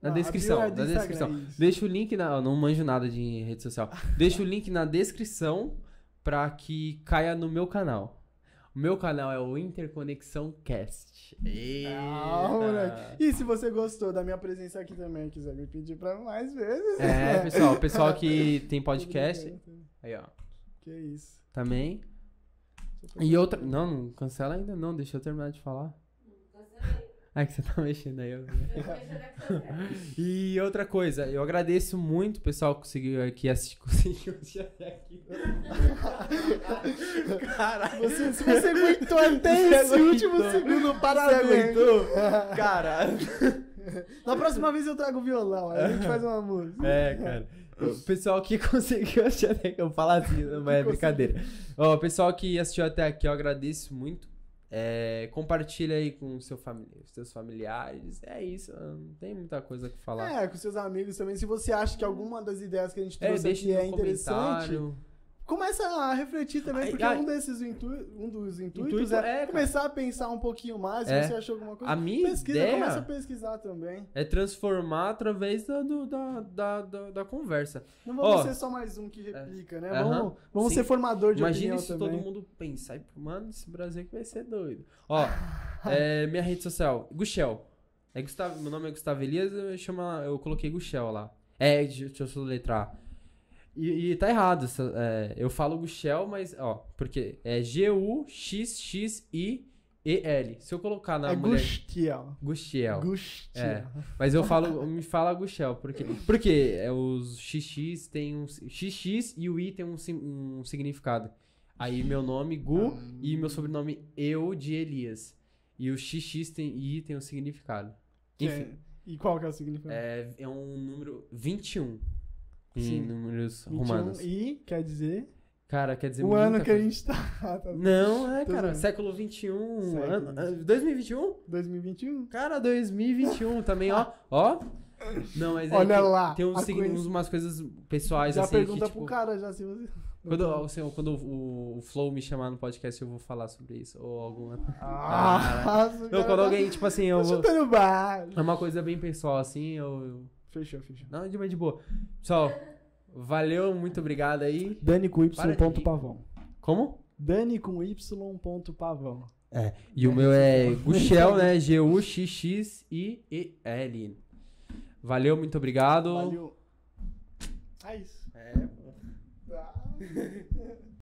Na descrição. na descrição. Deixa o link eu não manjo nada de rede social. Deixa o link na descrição pra que caia no meu canal. O meu canal é o Interconexão Cast. Moleque. E se você gostou da minha presença aqui também, quiser me pedir pra mais vezes. Pessoal que tem podcast. Aí, ó. Que isso. Também. E outra. Não cancela ainda não, deixa eu terminar de falar. É que você tá mexendo aí. E outra coisa, eu agradeço muito o pessoal que conseguiu assistir até aqui. Caralho. Se você aguentou até esse último segundo, parabéns. Você aguentou? Caralho. Na próxima vez eu trago o violão, aí a gente faz uma música. Cara. O pessoal que conseguiu assistir até aqui, eu vou falar assim, não é brincadeira. O pessoal que assistiu até aqui, eu agradeço muito. Compartilha aí com seus familiares. É isso, não tem muita coisa que falar. Com seus amigos também. Se você acha que alguma das ideias que a gente trouxe aqui no interessante, comentário. Começa a refletir também, porque um dos intuitos é começar a pensar um pouquinho mais. Se você achou alguma coisa, a minha ideia começa a pesquisar também. É transformar através da conversa. Não vamos ser só mais um que replica, né? Vamos ser formador de opinião também. Imagina se todo mundo pensar, mano, esse Brasil aqui vai ser doido. Minha rede social, Gushel. Meu nome é Gustavo Elias, eu coloquei Gushel lá. Deixa eu soletrar. E tá errado, eu falo Gushel, mas, porque é Guxxiel. Se eu colocar na mulher... Gushel. Mas me fala Gushel, porque os XX tem XX e o I tem um significado. Aí meu nome, Gu, e meu sobrenome, Eu, de Elias. E o XX e I tem um significado. Enfim. E qual que é o significado? É um número 21. Sim. Em números 21 romanos. E quer dizer? Cara, quer dizer o muita ano que coisa. a gente tá. Não, cara. Século XXI. 2021? 2021? Cara, 2021 também, ó. Não, mas olha lá. Tem umas coisas pessoais já assim. Pergunta que, pro cara, já se você. Quando o Flow me chamar no podcast, eu vou falar sobre isso. Ou alguma. Não, quando alguém, tipo assim, eu vou. Chutando baixo. É uma coisa bem pessoal, assim, Fechou. Não, de boa. Pessoal, valeu, muito obrigado aí. Dani com Y.pavão. Como? Dani com Y.pavão. E o meu é Gushel, né? Guxxiel. Valeu, muito obrigado. Valeu. É isso. Pô.